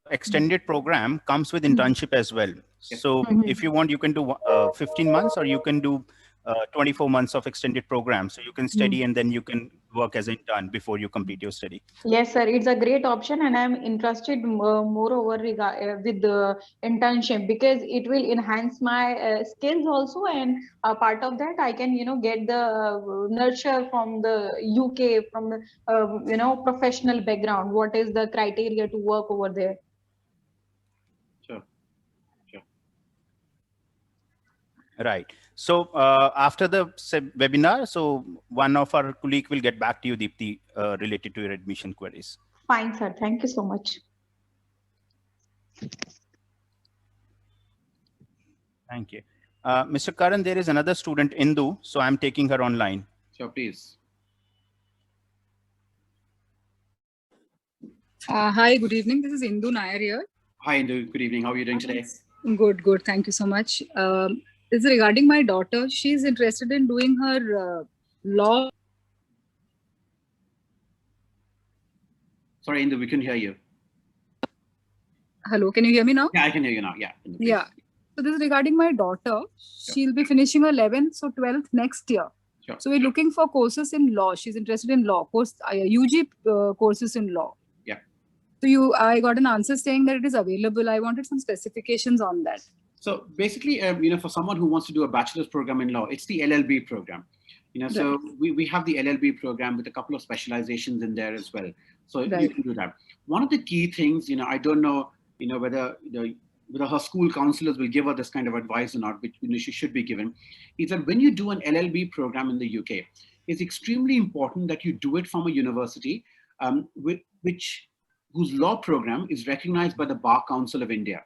extended program comes with internship as well. So if you want, you can do 15 months, or you can do 24 months of extended program. So you can study and then you can work as an intern before you complete your study. Yes, sir. It's a great option, and I'm interested moreover with the internship, because it will enhance my skills also, and a part of that I can get the nurture from the UK, from the professional background. What is the criteria to work over there? Sure. Right. So after the webinar, so one of our colleague will get back to you, Deepthi, related to your admission queries. Fine, sir. Thank you so much. Thank you. Mr. Karan, there is another student, Indu, so I'm taking her online. Sure, please. Hi, good evening. This is Indu Nair here. Hi, Indu. Good evening. How are you doing today? Good. Thank you so much. This is regarding my daughter. She's interested in doing her law. Sorry, Indu, we couldn't hear you. Hello, can you hear me now? Yeah, I can hear you now. Yeah. Indu, yeah. So this is regarding my daughter. She'll be finishing her 11th, so 12th next year. Sure. So we're looking for courses in law. She's interested in law, UG courses in law. Yeah. So I got an answer saying that it is available. I wanted some specifications on that. So basically, for someone who wants to do a bachelor's program in law, it's the LLB program. So we have the LLB program with a couple of specializations in there as well. So you can do that. One of the key things, I don't know, whether her school counselors will give her this kind of advice or not, which she should be given, is that when you do an LLB program in the UK, it's extremely important that you do it from a university whose law program is recognized by the Bar Council of India.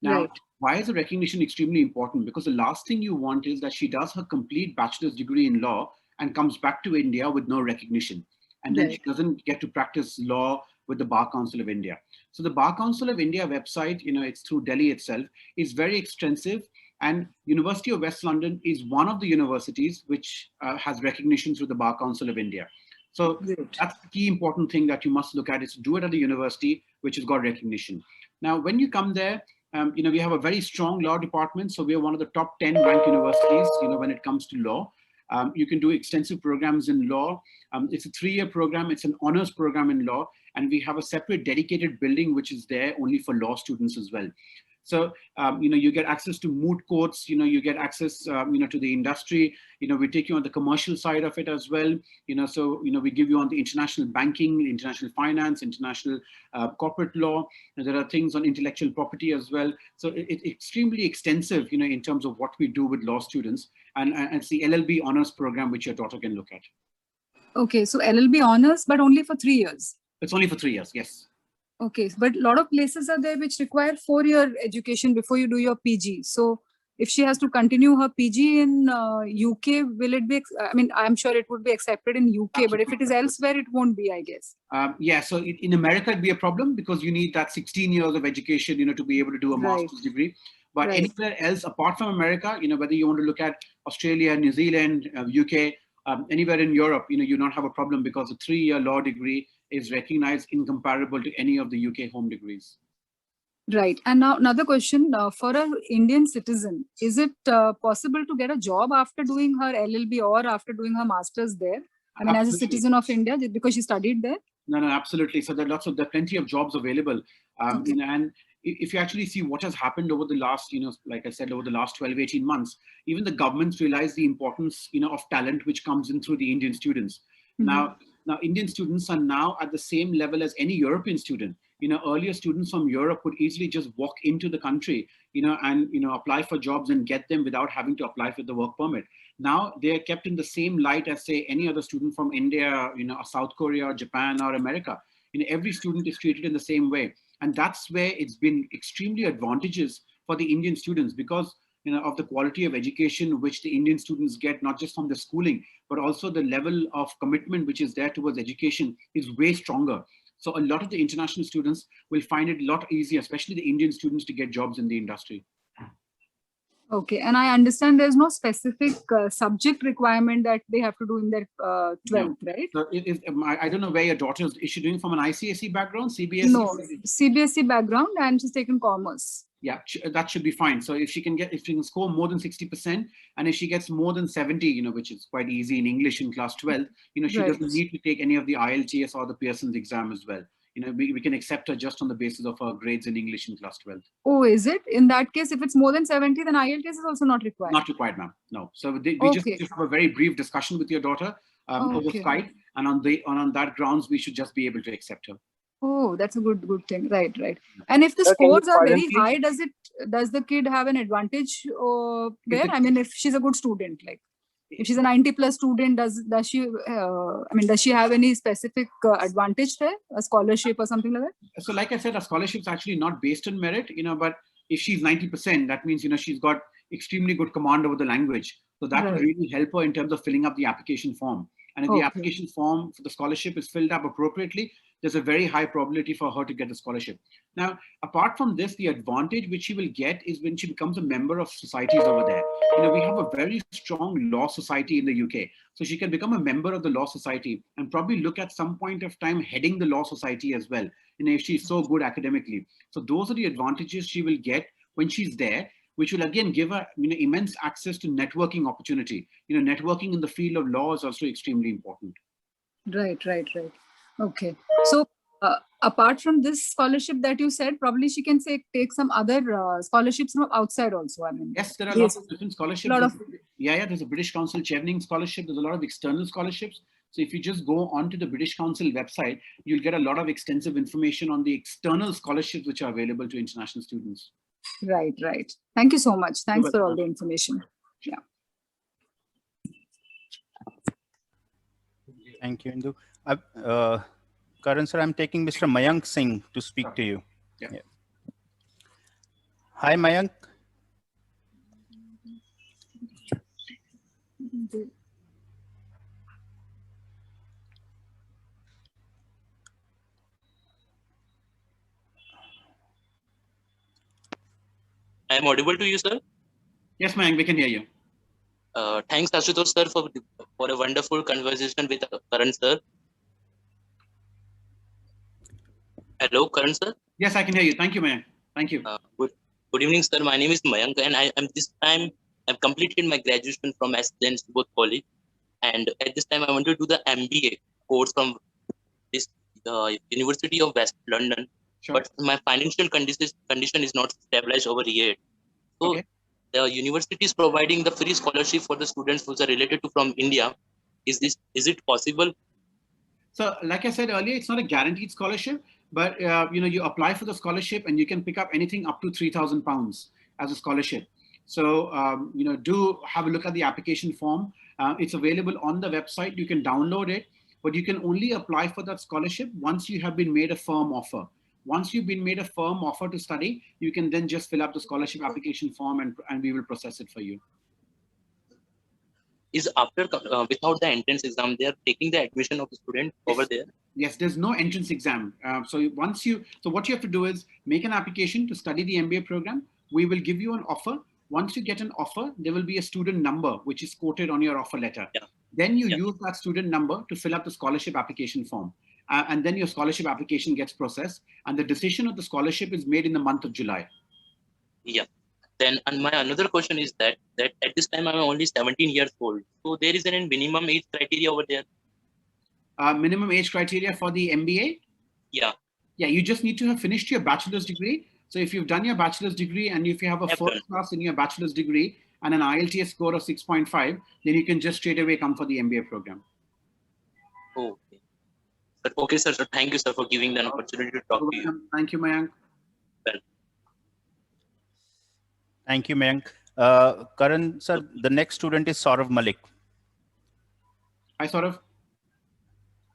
Now, why is the recognition extremely important? Because the last thing you want is that she does her complete bachelor's degree in law and comes back to India with no recognition. And then she doesn't get to practice law with the Bar Council of India. So the Bar Council of India website, it's through Delhi itself, is very extensive. And University of West London is one of the universities which has recognition through the Bar Council of India. So that's the key important thing that you must look at, is to do it at the university which has got recognition. Now, when you come there, we have a very strong law department. So we are one of the top 10 ranked universities, when it comes to law. You can do extensive programs in law. It's a 3-year program. It's an honors program in law. And we have a separate dedicated building, which is there only for law students as well. So, you get access to moot courts, you get access, to the industry, we take you on the commercial side of it as well. So, we give you on the international banking, international finance, international corporate law. And there are things on intellectual property as well. So it's extremely extensive, in terms of what we do with law students. And it's the LLB honors program, which your daughter can look at. Okay, so LLB honors, but only for 3 years. It's only for 3 years, yes. Okay, but a lot of places are there which require 4-year education before you do your PG. So if she has to continue her PG in UK, will it be, I mean, I'm sure it would be accepted in UK, but if it is elsewhere, it won't be, I guess. Yeah, so in America, it'd be a problem because you need that 16 years of education, to be able to do a master's degree. But anywhere else apart from America, whether you want to look at Australia, New Zealand, UK, anywhere in Europe, you don't have a problem because a 3-year law degree is recognized incomparable to any of the UK home degrees. Right. And now another question, for an Indian citizen, is it possible to get a job after doing her LLB or after doing her master's there? I mean, as a citizen of India, because she studied there? No, absolutely. So there are plenty of jobs available. And if you actually see what has happened over the last, like I said, over the last 12, 18 months, even the governments realize the importance, of talent which comes in through the Indian students. Now, Indian students are now at the same level as any European student. Earlier students from Europe would easily just walk into the country, and, apply for jobs and get them without having to apply for the work permit. Now they are kept in the same light as, say, any other student from India, or South Korea, or Japan, or America. Every student is treated in the same way. And that's where it's been extremely advantageous for the Indian students because, of the quality of education which the Indian students get, not just from the schooling, but also the level of commitment which is there towards education is way stronger. So a lot of the international students will find it a lot easier, especially the Indian students, to get jobs in the industry. Okay, and I understand there's no specific subject requirement that they have to do in their 12th, right? So I don't know where your daughter is she doing from an ICSE background, CBSE? No, CBSE background, and she's taken commerce. Yeah, that should be fine. So if she can score more than 60%, and if she gets more than 70, which is quite easy in English in class 12, she doesn't need to take any of the IELTS or the Pearson's exam as well. We can accept her just on the basis of her grades in English in class 12. Oh, is it? In that case, if it's more than 70, then IELTS is also not required? Not required, ma'am. No. So we just have a very brief discussion with your daughter over Skype, and on that grounds, we should just be able to accept her. Oh, that's a good thing. Right. And if the scores are very high, does the kid have an advantage there? I mean, if she's a good student, like if she's a 90+ student, does she have any specific advantage there, a scholarship or something like that? So like I said, a scholarship's actually not based on merit, but if she's 90%, that means, she's got extremely good command over the language. So that will really help her in terms of filling up the application form. And if the application form for the scholarship is filled up appropriately, there's a very high probability for her to get the scholarship. Now, apart from this, the advantage which she will get is when she becomes a member of societies over there. We have a very strong law society in the UK. So she can become a member of the law society and probably look at some point of time heading the law society as well, if she's so good academically. So those are the advantages she will get when she's there, which will again give her immense access to networking opportunity. Networking in the field of law is also extremely important. Right. Okay. So apart from this scholarship that you said, probably she can take some other scholarships from outside also. I mean, yes, there are lots of different scholarships. There's a British Council Chevening scholarship. There's a lot of external scholarships. So if you just go onto the British Council website, you'll get a lot of extensive information on the external scholarships which are available to international students. Right. Thank you so much. Thanks for all the information. Yeah. Thank you, Indu. Karan sir, I'm taking Mr. Mayank Singh to speak to you. Yeah. Hi, Mayank. I am audible to you, sir? Yes, Mayank, we can hear you. Thanks, Ashutosh sir, for a wonderful conversation with Karan sir. Hello, Karan sir. Yes, I can hear you. Thank you, Mayank. Thank you. Good evening, sir. My name is Mayank, and I've completed my graduation from SJN Both College, and at this time I want to do the MBA course from this University of West London. Sure. But my financial condition is not stabilized over yet. So the university is providing the free scholarship for the students who are related to from India. Is it possible? So like I said earlier, it's not a guaranteed scholarship, but you apply for the scholarship and you can pick up anything up to £3,000 as a scholarship. So do have a look at the application form. It's available on the website. You can download it. but you can only apply for that scholarship once you have been made a firm offer. Once you've been made a firm offer to study, you can then just fill up the scholarship application form and we will process it for you. Is after without the entrance exam, they are taking the admission of the student over there? Yes, there's no entrance exam. So what you have to do is make an application to study the MBA program. We will give you an offer. Once you get an offer, there will be a student number which is quoted on your offer letter. Yeah. Then you use that student number to fill up the scholarship application form. And then your scholarship application gets processed. And the decision of the scholarship is made in the month of July. Yeah. Then, and my another question is that at this time I'm only 17 years old. So there is a minimum age criteria over there. Minimum age criteria for the MBA? Yeah. Yeah, you just need to have finished your bachelor's degree. So if you've done your bachelor's degree and if you have a first class in your bachelor's degree and an IELTS score of 6.5, then you can just straight away come for the MBA program. Okay. Okay, sir. So thank you, sir, for giving the opportunity to talk to you. Thank you, Mayank. Well. Thank you, Mayank. Karan, sir, the next student is Saurav Malik. Hi, Saurav.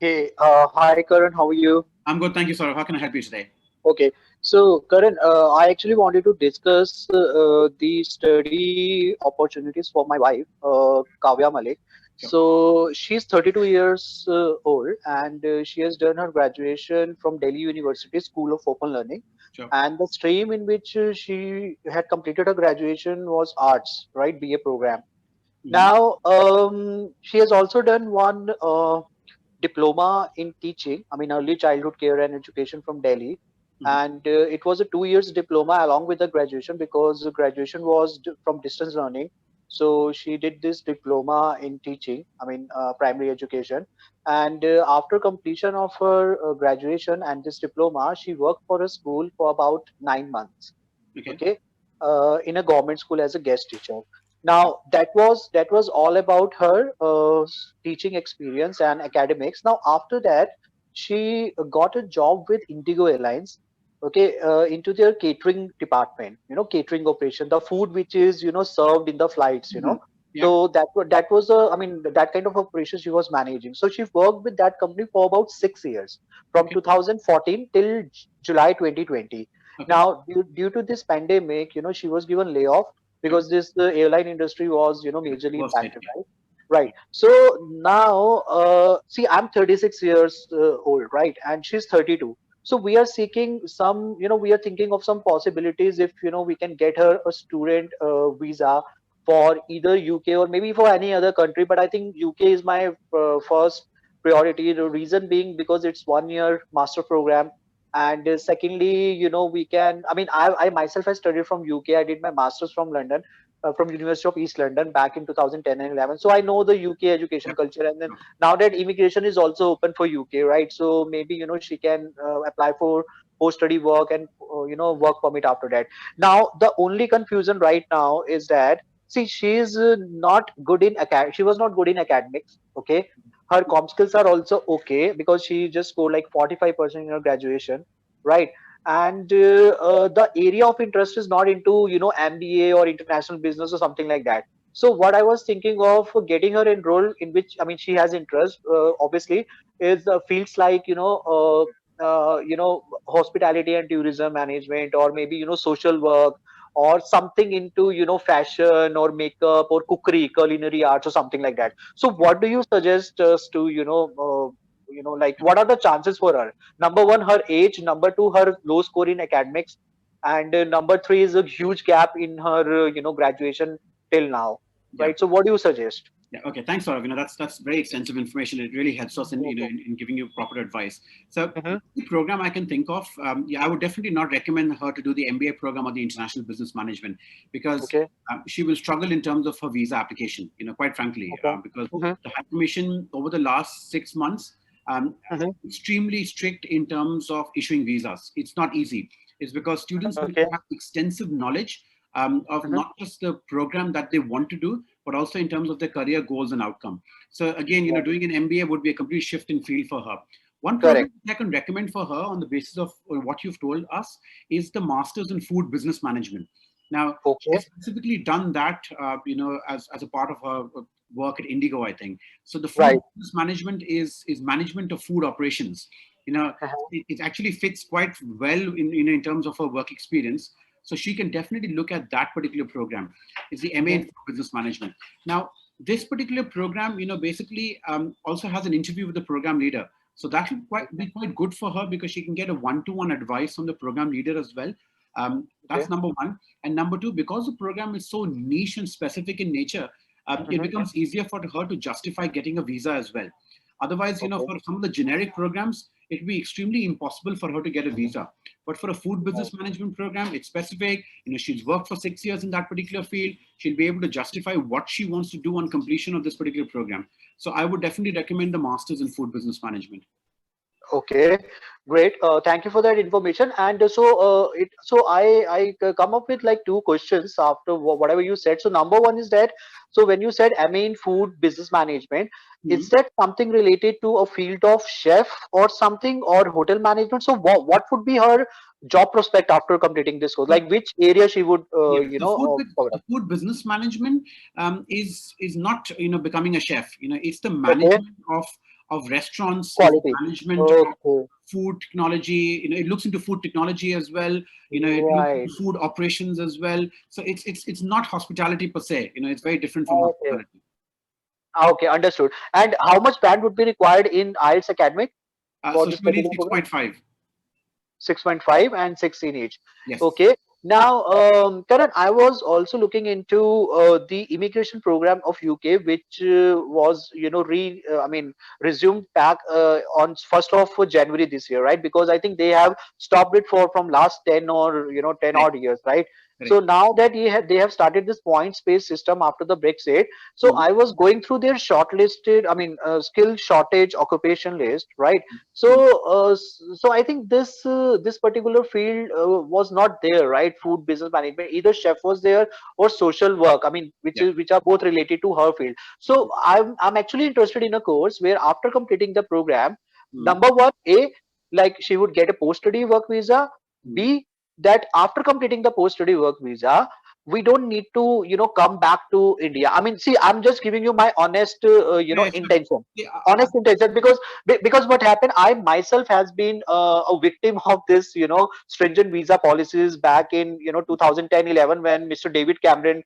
Hey, hi, Karan. How are you? I'm good. Thank you, Saurav. How can I help you today? Okay. So, Karan, I actually wanted to discuss the study opportunities for my wife, Kavya Malik. Sure. So, she's 32 years old and she has done her graduation from Delhi University School of Open Learning. Sure. And the stream in which she had completed her graduation was arts, right? BA program. Mhm. Now, she has also done one diploma in teaching, I mean, early childhood care and education from Delhi. And it was a 2 years diploma along with the graduation because the graduation was from distance learning. So she did this diploma in teaching, I mean, primary education. And after completion of her graduation and this diploma, she worked for a school for about 9 months. Okay. In a government school as a guest teacher. Now that was all about her teaching experience and academics. Now after that, she got a job with Indigo Airlines, okay, into their catering department. You know, catering operation, the food which is served in the flights. You know, Yeah. so that was I mean that kind of operation she was managing. So she worked with that company for about 6 years, from Okay. 2014 till July 2020. Okay. Now due to this pandemic, she was given layoff because this the airline industry was majorly Was it, impacted, right. So now see, I'm 36 years old, right, and she's 32. So we are seeking some, we are thinking of some possibilities if we can get her a student visa for either UK or maybe for any other country, but I think UK is my first priority. The reason being because it's 1 year master program, and secondly, we can, I mean, I myself have studied from UK. I did my masters from London, from University of East London back in 2010 and 11. So I know the UK education culture. And then now that immigration is also open for UK, right? So maybe, she can apply for post-study work and, work permit after that. Now, the only confusion right now is that, see, she's not good in she was not good in academics. Okay. Her comp skills are also okay because she just scored like 45% in her graduation, right? And the area of interest is not into MBA or international business or something like that. So what I was thinking of getting her enrolled in, which, I mean, she has interest obviously, is fields like hospitality and tourism management, or maybe social work, or something into fashion or makeup or cookery, culinary arts, or something like that. So what do you suggest us to like, what are the chances for her? Number one, her age. Number two, her low score in academics. And number three is a huge gap in her graduation till now, Yeah. right? So what do you suggest? Yeah. Okay. Thanks, Saurav. That's very extensive information. It really helps us in in giving you proper advice. So the program I can think of, yeah, I would definitely not recommend her to do the MBA program or the International Business Management, because she will struggle in terms of her visa application. Quite frankly, because the High Commission over the last 6 months extremely strict in terms of issuing visas. It's not easy. It's because students need to have extensive knowledge of not just the program that they want to do, but also in terms of their career goals and outcome. So again, doing an MBA would be a complete shift in field for her. One program I can recommend for her on the basis of what you've told us is the Masters in Food Business Management. Now, she's specifically done that, as a part of her work at Indigo, I think. So the food Right. business management is management of food operations. You know, Uh-huh. it actually fits quite well in terms of her work experience. So she can definitely look at that particular program. It's the MA in Food Business Management. Now, this particular program, basically also has an interview with the program leader. So that will be quite good for her because she can get a one-to-one advice from the program leader as well. That's Okay. number one. And number two, because the program is so niche and specific in nature, it becomes easier for her to justify getting a visa as well. Otherwise, Okay. for some of the generic programs, it would be extremely impossible for her to get a visa. But for a food business management program, it's specific. She's worked for 6 years in that particular field. She'll be able to justify what she wants to do on completion of this particular program. So I would definitely recommend the Masters in Food Business Management. Okay, great. Thank you for that information. And so I come up with like two questions after whatever you said. So number one is that, so when you said MA in food business management, is that something related to a field of chef or something, or hotel management? So what would be her job prospect after completing this course? Like which area she would Yeah, the food business management is not becoming a chef. It's the Okay. management of restaurants, it's Quality. management of Okay. food technology. It looks into food technology as well. It looks Right. into food operations as well. So it's not hospitality per se. It's very different from Okay. hospitality. Okay, understood. And how much band would be required in IELTS academic for So this she will need particular program? 6.5. 6.5 and 16 each. Yes. Okay. Now, Karan, I was also looking into the immigration program of UK, which was, resumed back on 1st of January this year, right? Because I think they have stopped it from last 10 or 10 Right. odd years, right? Correct. So now that they have started this points-based system after the Brexit, so I was going through their shortlisted, skill shortage occupation list, right? So I think this particular field was not there, right? Food business management, either chef was there or social work. I mean, which are both related to her field. So I'm actually interested in a course where after completing the program, number one, like she would get a post-study work visa. B, that after completing the post-study work visa, we don't need to come back to India. I mean, see, I'm just giving you my honest Yes, intention, yeah, honest intention, because what happened, I myself has been a victim of this stringent visa policies back in 2010-11, when Mr. David Cameron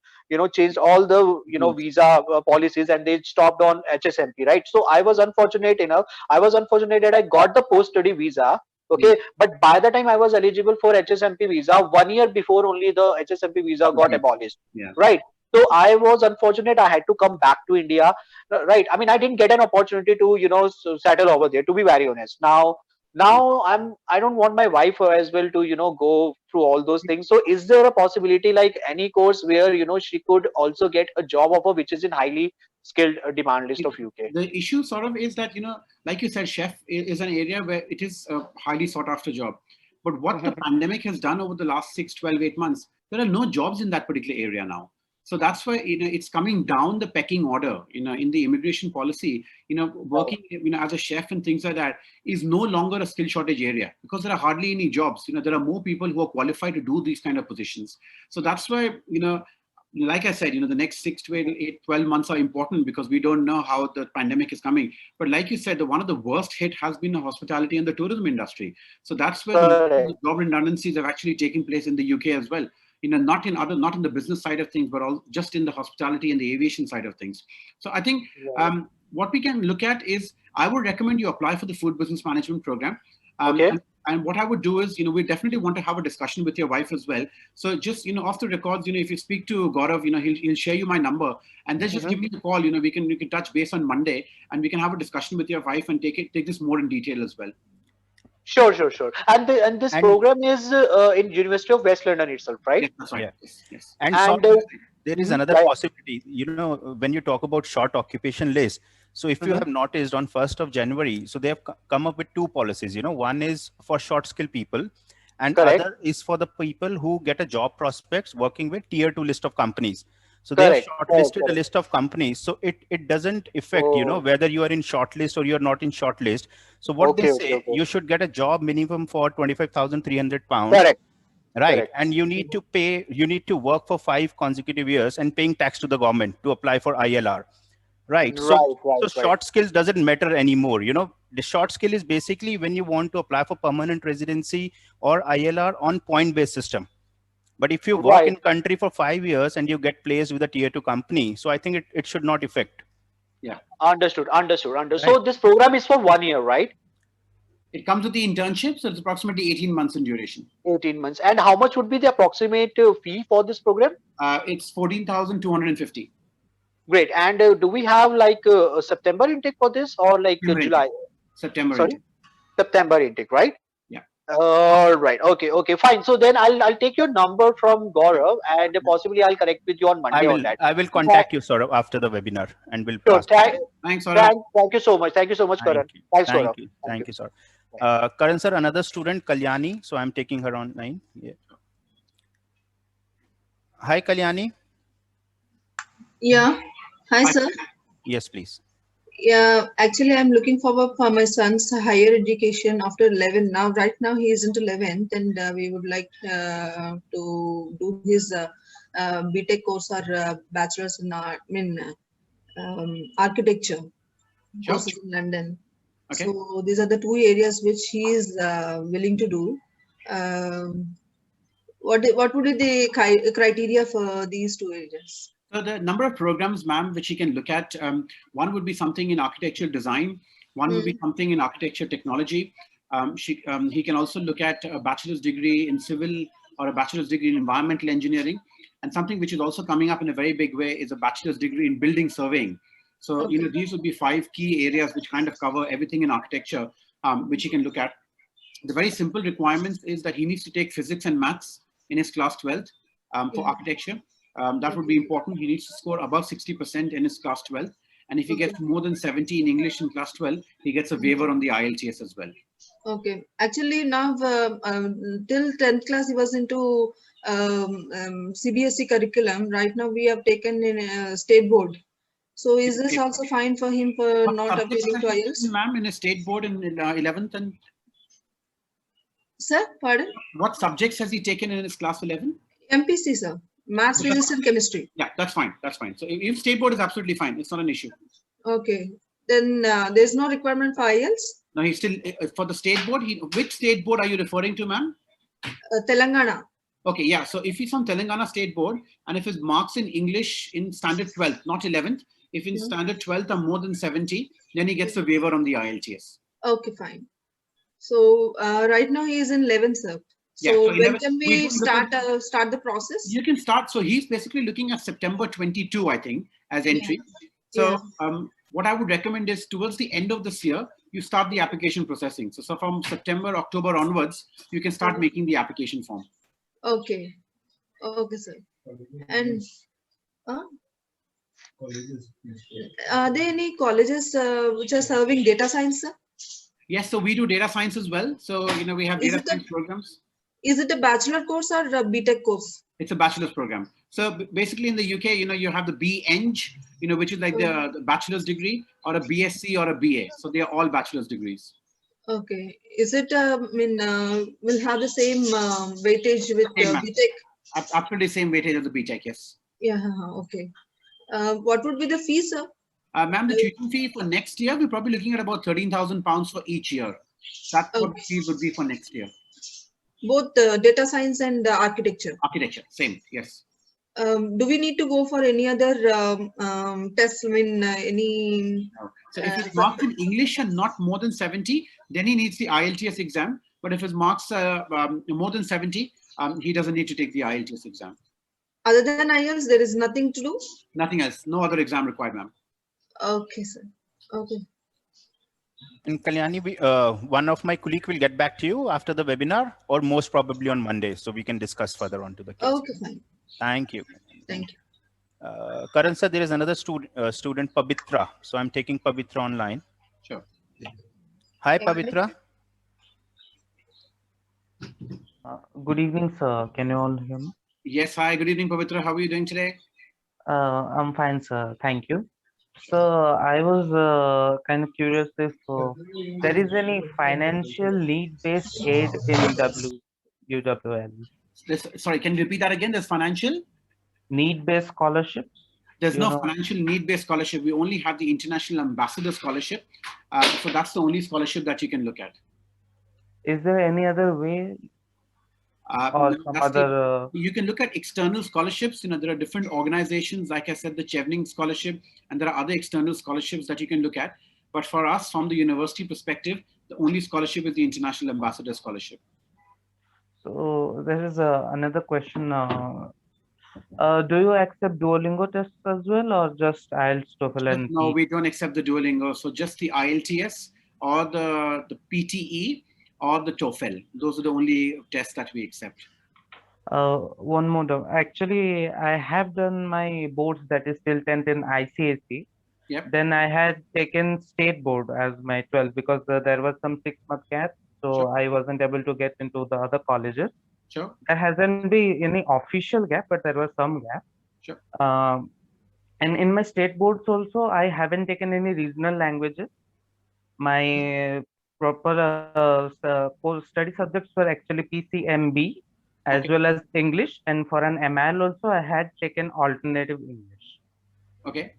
changed all the visa policies, and they stopped on HSMP, right? So I was unfortunate that I got the post study visa. Okay, but by the time I was eligible for HSMP visa, 1 year before only the HSMP visa got abolished, yeah. right? So I was unfortunate. I had to come back to India, right? I mean, I didn't get an opportunity to settle over there. To be very honest, now I don't want my wife as well to go through all those things. So is there a possibility, like any course where she could also get a job offer which is in highly skilled demand list of UK? The issue sort of is that, like you said, chef is an area where it is a highly sought after job. But what the pandemic has done over the last 6, 12, 8 months, there are no jobs in that particular area now. So that's why, it's coming down the pecking order, in the immigration policy, working, as a chef and things like that is no longer a skill shortage area, because there are hardly any jobs. There are more people who are qualified to do these kind of positions. So that's why, like I said, the next 6 to 8, 12 months are important, because we don't know how the pandemic is coming. But like you said, one of the worst hit has been the hospitality and the tourism industry. So that's where the job redundancies have actually taken place in the UK as well. Not in the business side of things, but just in the hospitality and the aviation side of things. So I think what we can look at is, I would recommend you apply for the food business management program. Okay. And what I would do is, we definitely want to have a discussion with your wife as well. So just, off the records, if you speak to Gaurav, he'll share you my number, and then just give me a call. We can touch base on Monday, and we can have a discussion with your wife and take this more in detail as well. Sure. And this program is in University of West London itself, right? Yes, that's right. Yeah. Yes. And there is another possibility. When you talk about short occupation list, so if you have noticed on 1st of January, so they have come up with two policies. One is for short skill people, and other is for the people who get a job prospects working with tier 2 list of companies. So they have shortlisted a list of companies. So it doesn't affect, whether you are in shortlist or you are not in shortlist. So what they say, you should get a job minimum for £25,300. Correct. Right. Correct. And you need to work for 5 consecutive years and paying tax to the government to apply for ILR. Right. So short skills doesn't matter anymore. You know, the short skill is basically when you want to apply for permanent residency or ILR on point-based system. But if you work in country for 5 years and you get placed with a tier 2 company, so I think it should not affect. Yeah. Understood. Right. So this program is for 1 year, right? It comes with the internship, so it's approximately 18 months in duration. 18 months. And how much would be the approximate fee for this program? It's 14,250. Great. And do we have like a September intake for this or like July? September Sorry? intake. September intake, right? Yeah. All right. Okay, fine. So then I'll take your number from Gaurav and possibly I'll connect with you on Monday on that. I will contact you, Saurabh, after the webinar and we'll sure. Thanks, Saurabh. Thank you so much. Thank you so much, Karan. Thanks, Gaurav. Thank you, sir. Karan sir, another student, Kalyani. So I'm taking her online. Yeah. Hi, Kalyani. Yeah. Hi, sir. Yes, please. Yeah, actually, I'm looking forward for my son's higher education after 11. Right now, he is into 11th, and we would like to do his BTech course or bachelor's in architecture courses in London. Okay. So these are the two areas which he is willing to do. What would be the criteria for these two areas? So the number of programs, ma'am, which he can look at, one would be something in architectural design, one would be something in architecture technology. He can also look at a bachelor's degree in civil or a bachelor's degree in environmental engineering. And something which is also coming up in a very big way is a bachelor's degree in building surveying. So, you know, these would be 5 key areas which kind of cover everything in architecture, which he can look at. The very simple requirements is that he needs to take physics and maths in his class 12th for architecture. That would be important. He needs to score above 60% in his class 12. And if he gets more than 70 in English in class 12, he gets a waiver on the IELTS as well. Okay. Actually, now till 10th class, he was into CBSE curriculum. Right now, we have taken in state board. So is this also fine for him for not appearing to IELTS? Ma'am, in a state board in 11th and... Sir, pardon? What subjects has he taken in his class 11? MPC, sir. Maths, physics, and chemistry. Yeah, that's fine. That's fine. So if state board is absolutely fine. It's not an issue. Okay. Then there's no requirement for IELTS? No, he's still, for the state board, which state board are you referring to, ma'am? Telangana. Okay, yeah. So if he's on Telangana state board and if his marks in English in standard 12th, not 11th, if in standard 12th are more than 70, then he gets a waiver on the IELTS. Okay, fine. So right now he is in 11th, sir. So when can we start the process? You can start. So he's basically looking at September 22, I think, as entry. So what I would recommend is towards the end of this year, you start the application processing. So from September, October onwards, you can start making the application form. Okay. Okay, sir. And are there any colleges which are serving data science, sir? Yes, so we do data science as well. So, you know, we have data science programs. Is it a bachelor course or a BTech course? It's a bachelor's program. So basically in the UK, you know, you have the BEng, you know, which is like the bachelor's degree, or a BSc or a BA. So they are all bachelor's degrees. Okay. Is it, will have the same weightage with BTech? Absolutely same weightage as the BTech, yes. Yeah, okay. What would be the fee, sir? Ma'am, the tuition fee for next year, we're probably looking at about £13,000 for each year. That's what the fees would be for next year. Both data science and architecture? Architecture, same, yes. Do we need to go for any other tests? I mean, any... No. So if his marks in English are not more than 70, then he needs the IELTS exam. But if his marks are more than 70, he doesn't need to take the IELTS exam. Other than IELTS, there is nothing to do? Nothing else. No other exam required, ma'am. Okay, sir. Okay. And Kalyani, one of my colleagues will get back to you after the webinar or most probably on Monday. So we can discuss further on to the case. Okay, fine. Thank you. Thank you. Karan sir, there is another student, Pavitra. So I'm taking Pavitra online. Sure. Hi, Pavitra. Good evening, sir. Can you all hear me? Yes, hi. Good evening, Pavitra. How are you doing today? I'm fine, sir. Thank you. So I was kind of curious if there is any financial need-based aid in UWL. Sorry, can you repeat that again? There's financial? Need-based scholarship? There's no financial need-based scholarship. We only have the International Ambassador Scholarship. So that's the only scholarship that you can look at. Is there any other way? Or some other? You can look at external scholarships. There are different organizations, like I said, the Chevening Scholarship, and there are other external scholarships that you can look at. But for us, from the university perspective, the only scholarship is the International Ambassador Scholarship. So there is another question. Do you accept Duolingo tests as well, or just IELTS, TOEFL, and No, we don't accept the Duolingo. So just the IELTS or the PTE or the TOEFL. Those are the only tests that we accept. One more. Actually, I have done my boards, that is till 10th in ICSE. Yep. Then I had taken state board as my 12th because there was some 6-month gap. So Sure. I wasn't able to get into the other colleges. Sure. There hasn't been any official gap, but there was some gap. Sure. And in my state boards also, I haven't taken any regional languages. My proper study subjects were actually PCMB as well as English. And for an ML also, I had taken alternative English. Okay.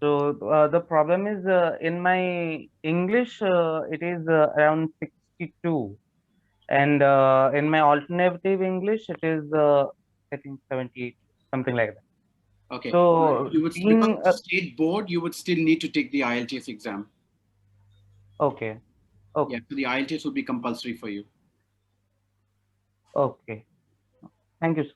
So the problem is in my English, it is around 62. And in my alternative English, it is, I think, 78, something like that. Okay. So you would, because of state board, you would still need to take the IELTS exam. Okay. Okay. Yeah, so the IELTS would be compulsory for you. Okay. Thank you, sir.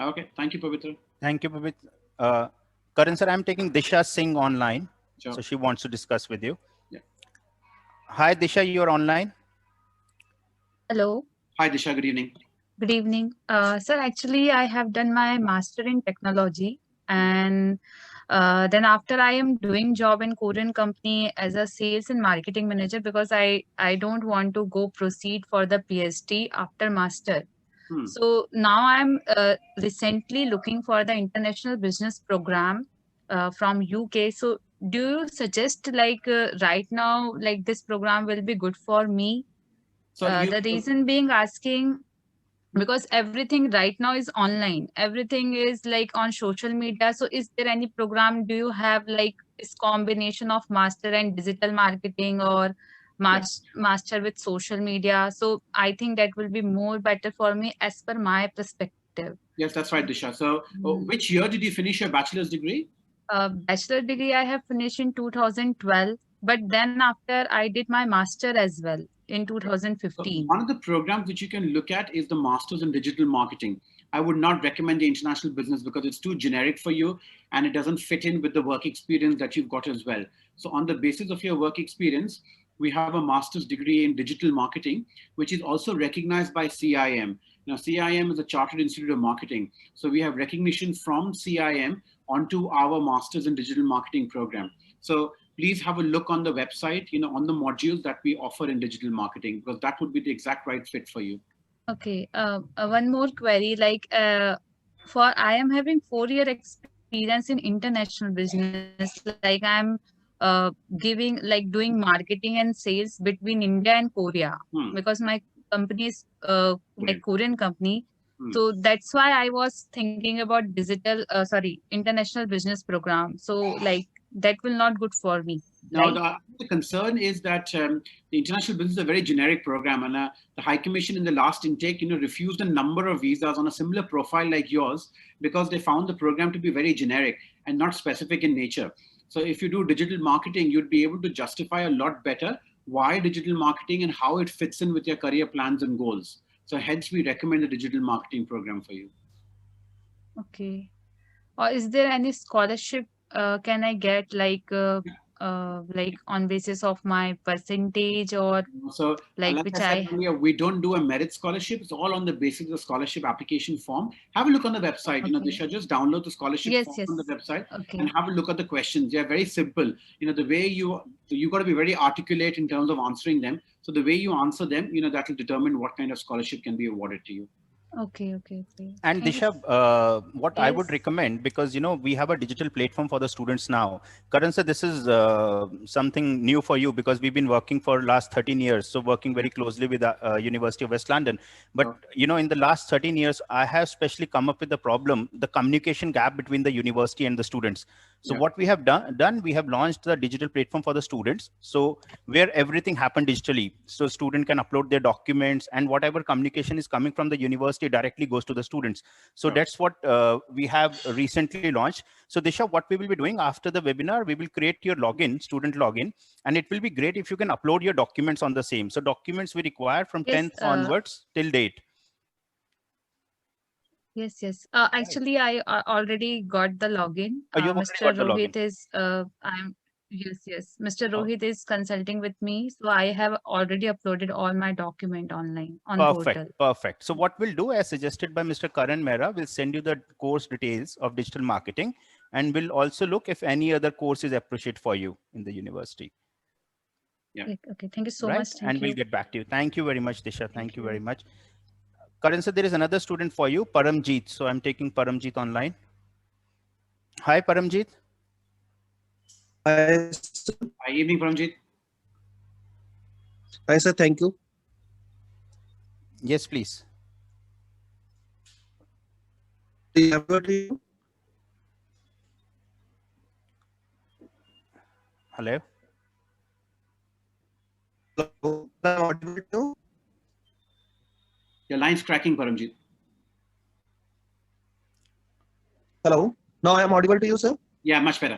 Okay. Thank you, Pavitra. Thank you, Pavitra. Karan sir, I'm taking Disha Singh online. Sure. So she wants to discuss with you. Yeah. Hi, Disha, you're online. Hello. Hi, Disha. Good evening. Good evening. Sir, actually, I have done my master in technology, and then after I am doing job in Korean company as a sales and marketing manager because I don't want to go proceed for the PhD after master. So now I'm recently looking for the international business program from UK. So do you suggest like right now, like this program will be good for me? So The reason being asking, because everything right now is online, everything is like on social media. So is there any program, do you have like this combination of master and digital marketing or master with social media? So I think that will be more better for me as per my perspective. Yes, that's right, Disha. So which year did you finish your bachelor's degree? Bachelor degree I have finished in 2012, but then after I did my master as well in 2015. One of the programs which you can look at is the Masters in Digital Marketing. I would not recommend the international business because it's too generic for you and it doesn't fit in with the work experience that you've got as well. So on the basis of your work experience, we have a master's degree in digital marketing, which is also recognized by CIM. Now, CIM is a Chartered Institute of Marketing. So we have recognition from CIM onto our Masters in Digital Marketing program. So please have a look on the website, on the modules that we offer in digital marketing, because that would be the exact right fit for you. Okay. One more query, like I am having 4-year experience in international business. Like I'm doing marketing and sales between India and Korea because my company is like Korean company. So that's why I was thinking about international business program. So like that will not good for me. Now, right? the concern is that the international business is a very generic program, and the High Commission in the last intake, refused a number of visas on a similar profile like yours because they found the program to be very generic and not specific in nature. So if you do digital marketing, you'd be able to justify a lot better why digital marketing and how it fits in with your career plans and goals. So hence we recommend the digital marketing program for you. Okay. Or is there any scholarship can I get like on basis of my percentage or so like I which said earlier, we don't do a merit scholarship. It's all on the basis of the scholarship application form. Have a look on the website. Okay. Disha, just download the scholarship form on the website and have a look at the questions. They're very simple. The way you got to be very articulate in terms of answering them. So the way you answer them, that will determine what kind of scholarship can be awarded to you. Okay. And Disha, what I would recommend, because we have a digital platform for the students now. Karan sir, this is something new for you because we've been working for last 13 years, so working very closely with the University of West London. But in the last 13 years, I have specially come up with the problem, the communication gap between the university and the students. So what we have done, we have launched the digital platform for the students. So where everything happened digitally. So student can upload their documents, and whatever communication is coming from the university directly goes to the students. So that's what we have recently launched. So Disha, what we will be doing after the webinar, we will create your login, student login, and it will be great if you can upload your documents on the same. So documents we require from Yes, 10th onwards till date. yes. Actually, I already got the login. Oh, you have already Mr. got the login. Rohit is, yes. Mr. Oh. Rohit is consulting with me. So I have already uploaded all my document online on portal. Perfect. So what we'll do, as suggested by Mr. Karan Mehra, we'll send you the course details of digital marketing, and we'll also look if any other course is appropriate for you in the university. Yeah. Okay. Thank you so Right. much. And we'll get back to you. Thank you very much, Disha. Thank you very much. Karan sir, there is another student for you, Paramjeet. So I'm taking Paramjeet online. Hi, Paramjeet. Hi, Hi, evening, Paramjeet. Hi, sir. Thank you. Yes, please. Hello. Hello. Your line's cracking, Paramjeet. Hello. Now I am audible to you, sir? Yeah, much better.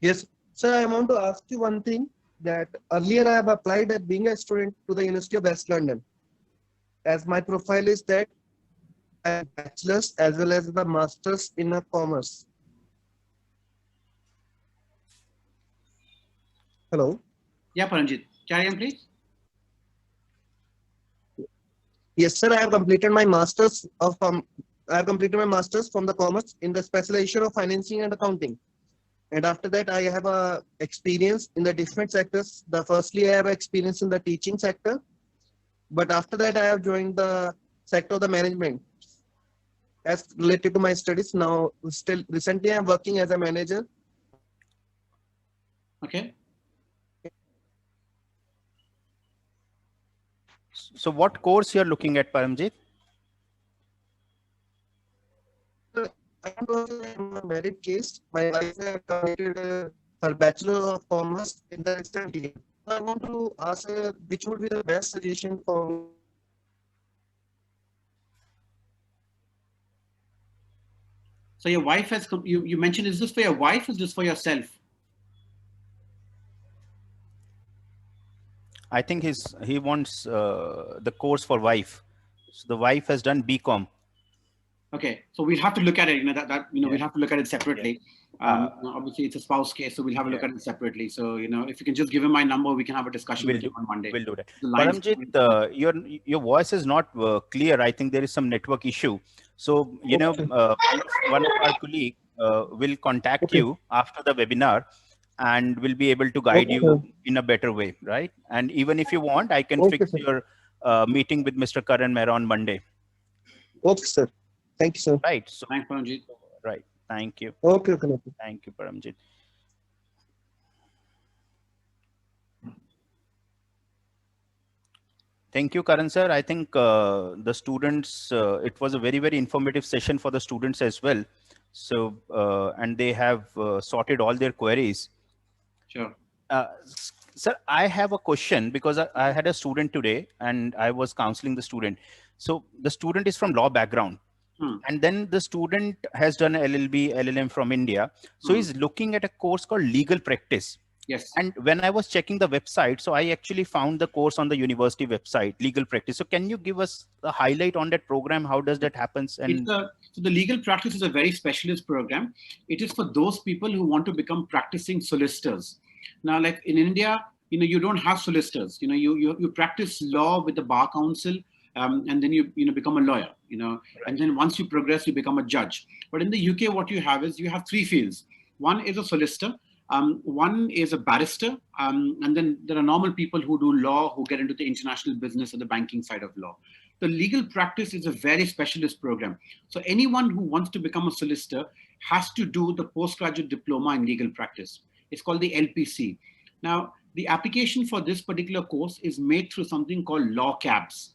Yes. Sir, I want to ask you one thing, that earlier I have applied as being a student to the University of West London. As my profile is that I have bachelor's as well as the master's in commerce. Hello. Yeah, Paramjeet. Carry on, please. Yes, sir. I have completed my master's from the commerce in the specialization of financing and accounting. And after that, I have a experience in the different sectors. Firstly, I have experience in the teaching sector, but after that, I have joined the sector of the management as related to my studies. Now, still recently, I'm working as a manager. Okay. So what course you're looking at, Paramjeet? I am a married case. My wife has completed her Bachelor of Commerce in the recent year. I want to ask her which would be the best suggestion for me. So your wife has, you mentioned, is this for your wife or is this for yourself? I think he wants the course for wife. So the wife has done BCom. Okay, so we'll have to look at it. We'll have to look at it separately. Obviously, it's a spouse case, so we'll have a look at it separately. So if you can just give him my number, we can have a discussion with him on Monday. We'll do that. Paramjeet, your voice is not clear. I think there is some network issue. So one of our colleague will contact you after the webinar, and will be able to guide you in a better way, right? And even if you want, I can fix your meeting with Mr. Karan Mehra on Monday. Okay, sir. Thank you, sir. Right. So, thanks, Paramjeet. Right. Thank you. Okay. Thank you, Paramjeet. Thank you, Karan sir. I think the students, it was a very, very informative session for the students as well. So, and they have sorted all their queries. Sure. Sir, I have a question because I had a student today and I was counseling the student. So the student is from law background. And then the student has done LLB, LLM from India. So he's looking at a course called legal practice. Yes. And when I was checking the website, so I actually found the course on the university website, legal practice. So can you give us a highlight on that program? How does that happen? And so the legal practice is a very specialist program. It is for those people who want to become practicing solicitors. Now, like in India, you don't have solicitors. You practice law with the bar council. And then you become a lawyer, and then once you progress, you become a judge. But in the UK, what you have is you have three fields. One is a solicitor, one is a barrister, and then there are normal people who do law, who get into the international business or the banking side of law. The legal practice is a very specialist program. So anyone who wants to become a solicitor has to do the postgraduate diploma in legal practice. It's called the LPC. Now, the application for this particular course is made through something called Law Cabs.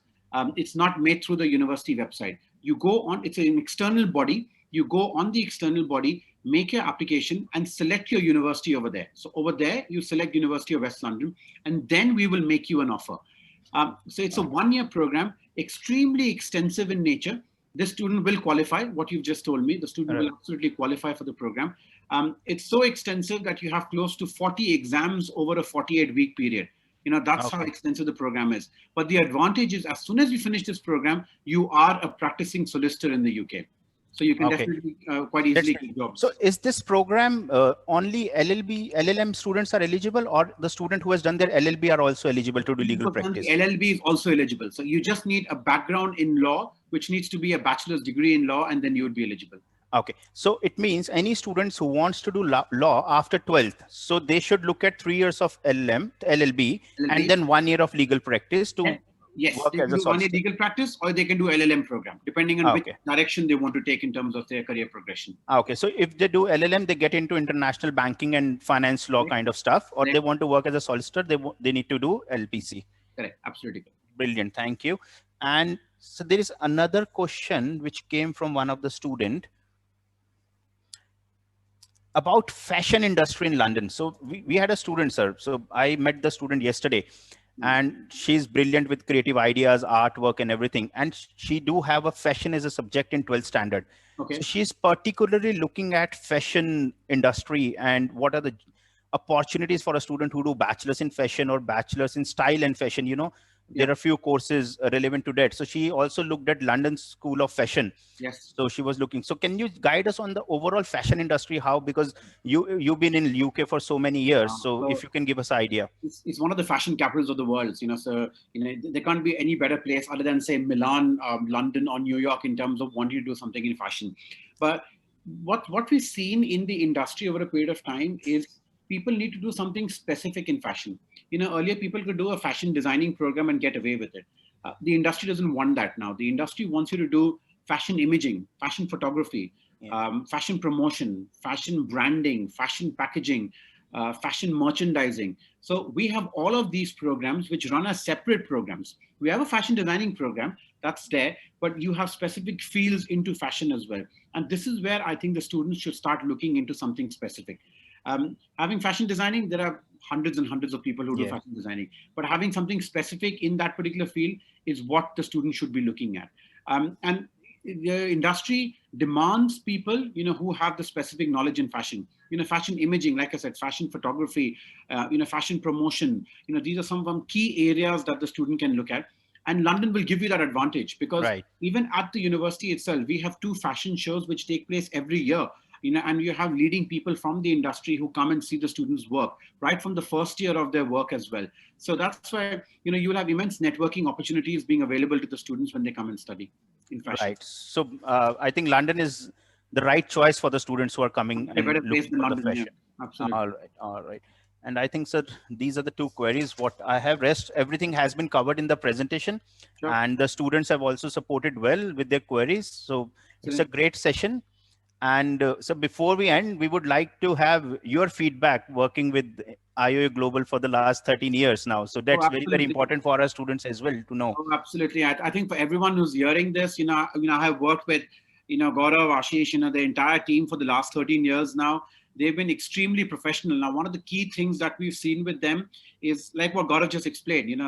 It's not made through the university website. You go on, it's an external body you go on the external body, make your application and select your university over there. So over there, you select University of West London, and then we will make you an offer. So it's a 1-year program, extremely extensive in nature. This student will qualify, what you've just told me, the student will absolutely qualify for the program. It's so extensive that you have close to 40 exams over a 48-week period. That's how extensive the program is. But the advantage is, as soon as you finish this program, you are a practicing solicitor in the UK. So you can definitely quite easily get jobs. So is this program only LLM students are eligible, or the student who has done their LLB are also eligible to do legal practice? The LLB is also eligible. So you just need a background in law, which needs to be a bachelor's degree in law, and then you would be eligible. Okay, so it means any students who wants to do law after 12th, so they should look at 3 years of LLB, and then 1 year of legal practice to Yes, work they as can a do 1 year solicitor. legal practice, or they can do LLM program, depending on which direction they want to take in terms of their career progression. Okay, so if they do LLM, they get into international banking and finance law kind of stuff, or they want to work as a solicitor, they need to do LPC. Correct, absolutely. Brilliant, thank you. And so there is another question which came from one of the student about fashion industry in London. So we had a student, sir. So I met the student yesterday, and she's brilliant with creative ideas, artwork and everything. And she do have a fashion as a subject in 12th standard. Okay. So she's particularly looking at fashion industry and what are the opportunities for a student who do bachelor's in fashion or bachelor's in style and fashion. There are a few courses relevant to that. So she also looked at London School of Fashion. Yes. So she was looking. So can you guide us on the overall fashion industry? How, because you've been in UK for so many years. So if you can give us an idea. It's one of the fashion capitals of the world, so there can't be any better place other than say Milan, London or New York in terms of wanting to do something in fashion. But what we've seen in the industry over a period of time is people need to do something specific in fashion. Earlier people could do a fashion designing program and get away with it. The industry doesn't want that now. The industry wants you to do fashion imaging, fashion photography, fashion promotion, fashion branding, fashion packaging, fashion merchandising. So we have all of these programs which run as separate programs. We have a fashion designing program that's there, but you have specific fields into fashion as well. And this is where I think the students should start looking into something specific. Having fashion designing, there are hundreds and hundreds of people who do fashion designing, but having something specific in that particular field is what the student should be looking at. And the industry demands people, who have the specific knowledge in fashion, fashion imaging, like I said, fashion photography, fashion promotion, these are some of the key areas that the student can look at. And London will give you that advantage because even at the university itself, we have 2 fashion shows which take place every year. And you have leading people from the industry who come and see the students' work right from the first year of their work as well. So that's why, you will have immense networking opportunities being available to the students when they come and study in fashion. Right. So I think London is the right choice for the students who are coming and looking for London, the fashion. Absolutely. All right. All right. And I think, sir, these are the 2 queries. What I have everything has been covered in the presentation, and the students have also supported well with their queries. So it's a great session. And so before we end, we would like to have your feedback working with IOA Global for the last 13 years now. So that's very, very important for our students as well to know. Oh, absolutely. I think for everyone who's hearing this, I have worked with, Gaurav, Ashish, the entire team for the last 13 years now. They've been extremely professional. Now, one of the key things that we've seen with them is like what Gaurav just explained,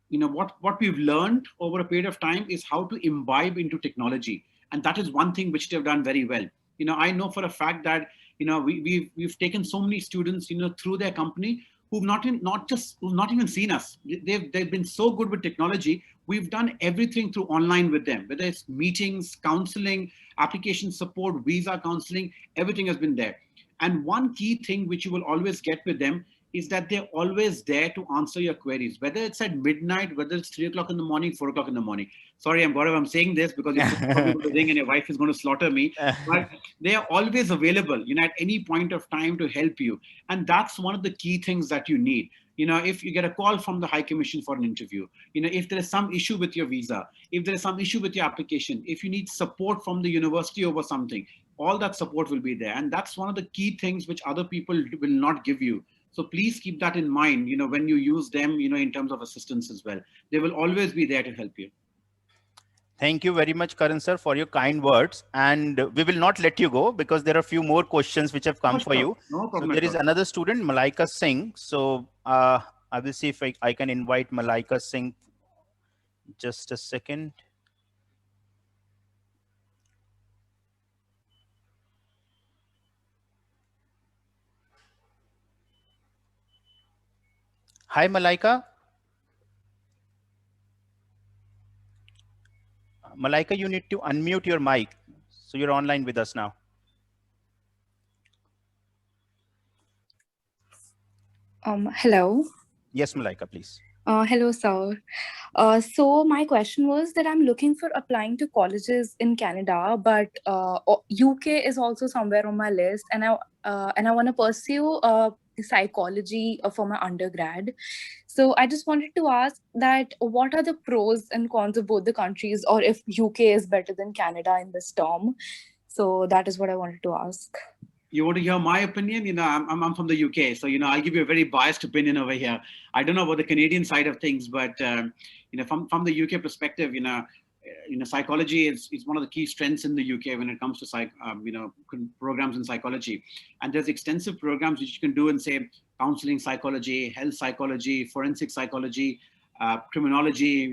what we've learned over a period of time is how to imbibe into technology. And that is one thing which they've done very well. I know for a fact that, we've taken so many students, through their company who've not even seen us. They've been so good with technology. We've done everything through online with them, whether it's meetings, counseling, application support, visa counseling, everything has been there. And one key thing which you will always get with them is that they're always there to answer your queries, whether it's at midnight, whether it's 3 o'clock in the morning, 4 o'clock in the morning. Sorry, I'm saying this because it's probably going to ring and your wife is going to slaughter me, but they are always available, at any point of time to help you. And that's one of the key things that you need. If you get a call from the High Commission for an interview, if there is some issue with your visa, if there is some issue with your application, if you need support from the university over something, all that support will be there. And that's one of the key things which other people will not give you. So please keep that in mind, when you use them, in terms of assistance as well. They will always be there to help you. Thank you very much, Karan sir, for your kind words. And we will not let you go because there are a few more questions which have come Oh, for sure. you. No So problem there at is all. another student, Malaika Singh. So I will see if I can invite Malaika Singh. Just a second. Hi, Malaika. Malaika, you need to unmute your mic. So you're online with us now. Hello. Yes, Malaika, please. Hello, sir. So my question was that I'm looking for applying to colleges in Canada, but UK is also somewhere on my list, and I want to pursue psychology for my undergrad. So I just wanted to ask that what are the pros and cons of both the countries, or if UK is better than Canada in this term? So that is what I wanted to ask. You want to hear my opinion? I'm from the UK, so I'll give you a very biased opinion over here. I don't know about the Canadian side of things, but from the UK perspective, psychology is one of the key strengths in the UK when it comes to programs in psychology, and there's extensive programs which you can do in, say, counseling psychology, health psychology, forensic psychology, criminology.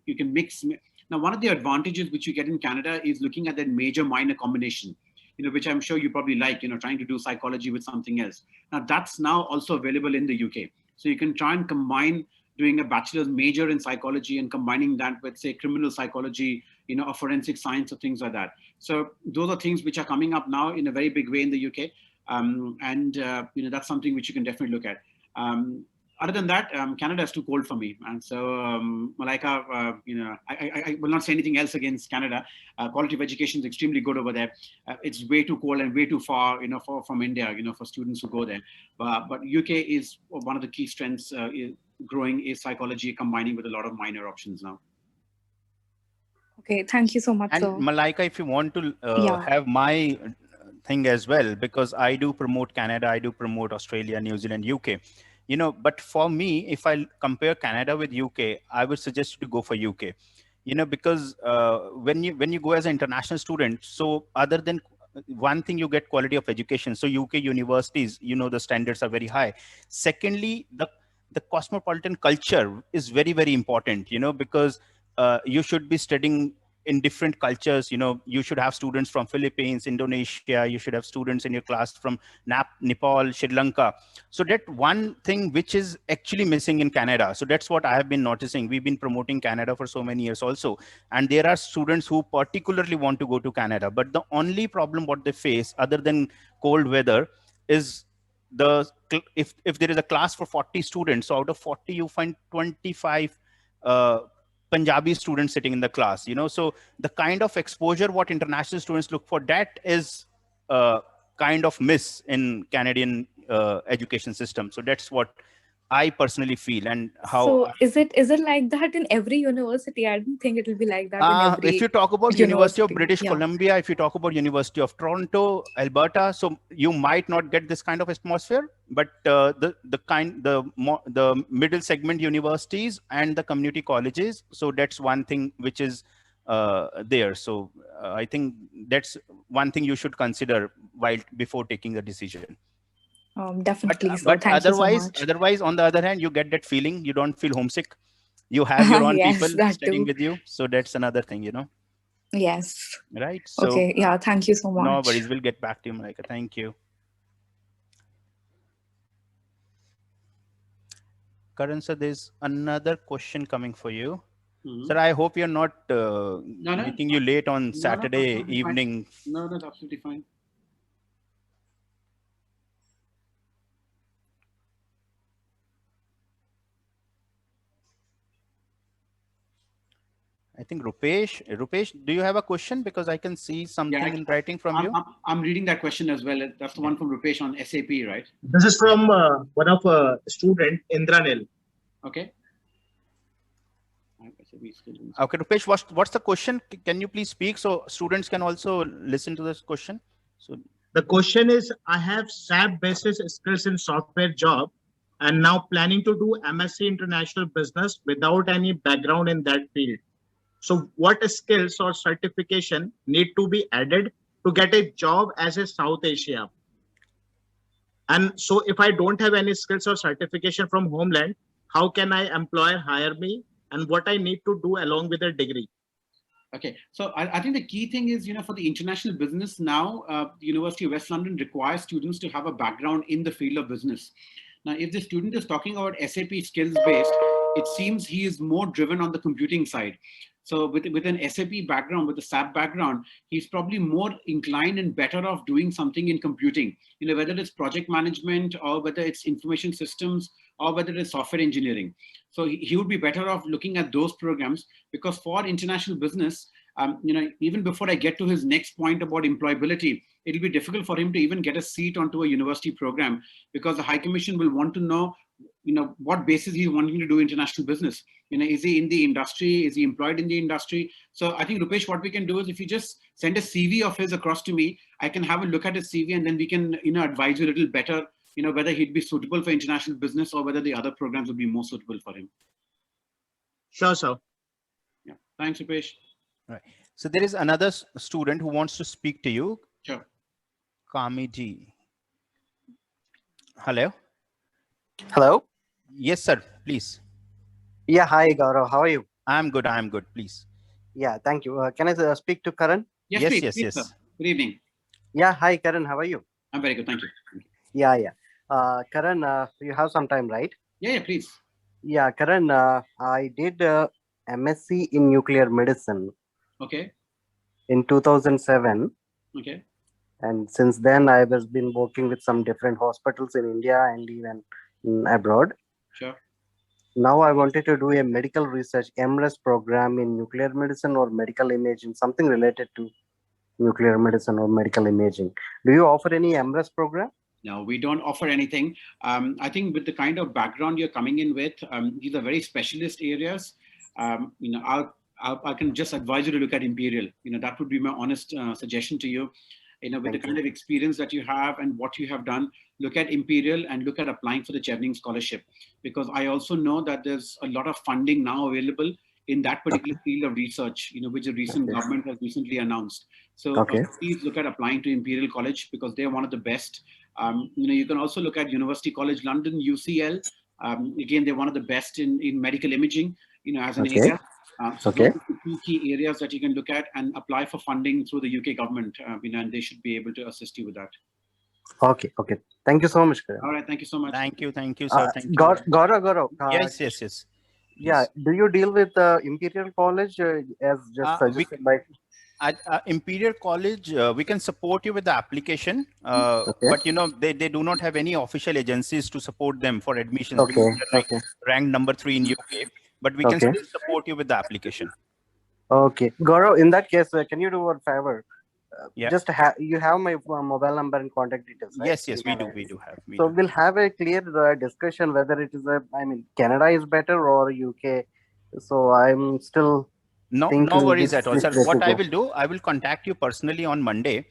You can mix. Now, one of the advantages which you get in Canada is looking at that major minor combination, which I'm sure you probably like, trying to do psychology with something else. Now that's now also available in the UK. So you can try and combine doing a bachelor's major in psychology and combining that with, say, criminal psychology, or forensic science or things like that. So those are things which are coming up now in a very big way in the UK. That's something which you can definitely look at. Other than that, Canada is too cold for me. And so, Malaika, I will not say anything else against Canada. Quality of education is extremely good over there. It's way too cold and way too far, from India, for students who go there. But UK is one of the key strengths. Growing is psychology, combining with a lot of minor options now. Okay, thank you so much, And sir. Malaika, if you want to Yeah. have my thing as well, because I do promote Canada, I do promote Australia, New Zealand, UK. But for me, if I compare Canada with UK, I would suggest you to go for UK. Because when you go as an international student, so other than one thing, you get quality of education. So UK universities, the standards are very high. Secondly, the cosmopolitan culture is very, very important. Because you should be studying in different cultures. You should have students from Philippines, Indonesia. You should have students in your class from Nepal, Sri Lanka. So that one thing which is actually missing in Canada. So that's what I have been noticing. We've been promoting Canada for so many years also. And there are students who particularly want to go to Canada. But the only problem what they face, other than cold weather, is if there is a class for 40 students, so out of 40, you find 25 Punjabi students sitting in the class, so the kind of exposure what international students look for, that is kind of miss in Canadian education system. So that's what I personally feel. And how. So is it like that in every university? I don't think it will be like that in every if you talk about University of British Yeah. Columbia, if you talk about University of Toronto, Alberta, so you might not get this kind of atmosphere, but the middle segment universities and the community colleges, so that's one thing which is there. So I think that's one thing you should consider before taking the decision. Definitely. But Thank you so much. otherwise, on the other hand, you get that feeling, you don't feel homesick. You have your own Yes, people that studying too. with you. So that's another thing, Yes. Right. So Okay. Yeah. Thank you so much. no worries. We'll get back to you, Malaika. Thank you. Karan sir, there's another question coming for you. Sir, I hope you're not making you late on Saturday evening. No, that's absolutely fine. I think Rupesh, do you have a question? Because I can see something in writing from you. I'm reading that question as well. That's the one from Rupesh on SAP, right? This is from one of student, Indranil. Okay. Okay, Rupesh, what's the question? Can you please speak so students can also listen to this question? So the question is, I have SAP basis skills in software job and now planning to do MSc International Business without any background in that field. So what skills or certification need to be added to get a job as a South Asia? And so if I don't have any skills or certification from homeland, how can I employer hire me, and what I need to do along with a degree? Okay, so I think the key thing is, for the international business now, the University of West London requires students to have a background in the field of business. Now, if the student is talking about SAP skills based, it seems he is more driven on the computing side. So with an SAP background, with a SAP background, he's probably more inclined and better off doing something in computing, whether it's project management or whether it's information systems or whether it's software engineering. So he would be better off looking at those programs, because for international business, even before I get to his next point about employability, it'll be difficult for him to even get a seat onto a university program, because the High Commission will want to know, what basis he's wanting to do international business. Is he in the industry? Is he employed in the industry? So I think, Rupesh, what we can do is, if you just send a CV of his across to me, I can have a look at his CV, and then we can, advise you a little better, whether he'd be suitable for international business or whether the other programs would be more suitable for him. Sure, sir. Yeah. Thanks, Rupesh. Right. So there is another student who wants to speak to you. Sure. Kamiji. Hello. Hello. Yes, sir. Please. Yeah. Hi, Gaurav. How are you? I'm good. I'm good. Please. Yeah. Thank you. Can I speak to Karan? Yes, yes, please, yes, please, yes. sir. Good evening. Yeah. Hi, Karan. How are you? I'm very good. Thank you. Yeah. Yeah. Karan, you have some time, right? Yeah, please. Yeah, Karan, I did MSc in nuclear medicine Okay. in 2007. Okay. And since then, I have been working with some different hospitals in India and even abroad. Sure. Now I wanted to do a medical research MRes program in nuclear medicine or medical imaging, something related to nuclear medicine or medical imaging. Do you offer any MRes program? No, we don't offer anything. I think with the kind of background you're coming in with, these are very specialist areas. I can just advise you to look at Imperial. That would be my honest suggestion to you. With the kind of experience that you have and what you have done, look at Imperial and look at applying for the Chevening Scholarship. Because I also know that there's a lot of funding now available in that particular field of research, which the recent government has recently announced. So please look at applying to Imperial College, because they're one of the best. You can also look at University College London, UCL. Again, they're one of the best in medical imaging, as an area. So those are the two key areas that you can look at and apply for funding through the UK government, and they should be able to assist you with that. Okay. Okay. Thank you so much, Karan. All right. Thank you so much. Thank you. Thank you, sir. Thank you. Gaurav. Yes, yes, yes. Yeah. Do you deal with Imperial College as just suggested by? At Imperial College, we can support you with the application, but they do not have any official agencies to support them for admissions. Ranked number 3 in UK, but we can still support you with the application. Okay, Gaurav, in that case, can you do a favor? Yeah. Just you have my mobile number and contact details, right? Yes, yes, we do have. We'll have a clear discussion whether it is Canada is better or UK. So I'm still no worries at all, sir. What I will do, I will contact you personally on Monday,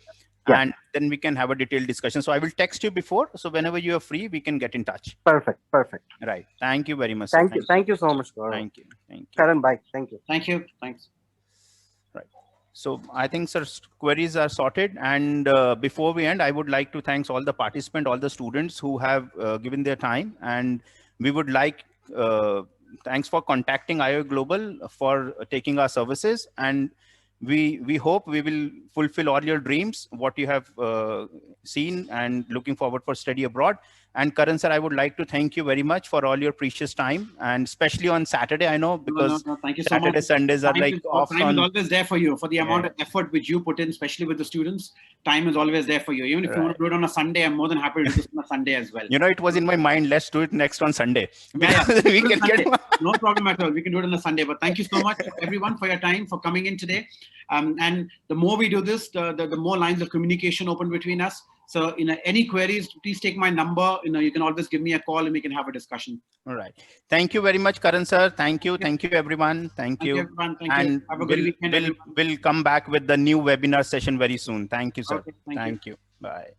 and then we can have a detailed discussion. So I will text you before, so whenever you are free, we can get in touch. Perfect. Right. Thank you very much. Thank you so much, Gaurav. Thank you. Karan, bye. Thank you. Thank you. Thanks. Right. So I think, sir, queries are sorted. And before we end, I would like to thank all the participants, all the students who have given their time. And we would like, thanks for contacting IOA Global for taking our services. And we hope we will fulfill all your dreams, what you have seen, and looking forward for study abroad. And Karan, sir, I would like to thank you very much for all your precious time, and especially on Saturday, I know, because thank you so Saturday, much. Sundays are like off. Time is always there for you, for the amount of effort which you put in, especially with the students. Time is always there for you. Even if you want to do it on a Sunday, I'm more than happy to do this on a Sunday as well. It was in my mind, let's do it next on Sunday. We can get no problem at all. We can do it on a Sunday. But thank you so much, everyone, for your time, for coming in today. And the more we do this, the more lines of communication open between us. So, any queries, please take my number. You can always give me a call and we can have a discussion. All right. Thank you very much, Karan, sir. Thank you. Thank you, everyone. Thank you. Everyone. Thank and you. Have a good weekend. We'll come back with the new webinar session very soon. Thank you, sir. Okay, thank you. Bye.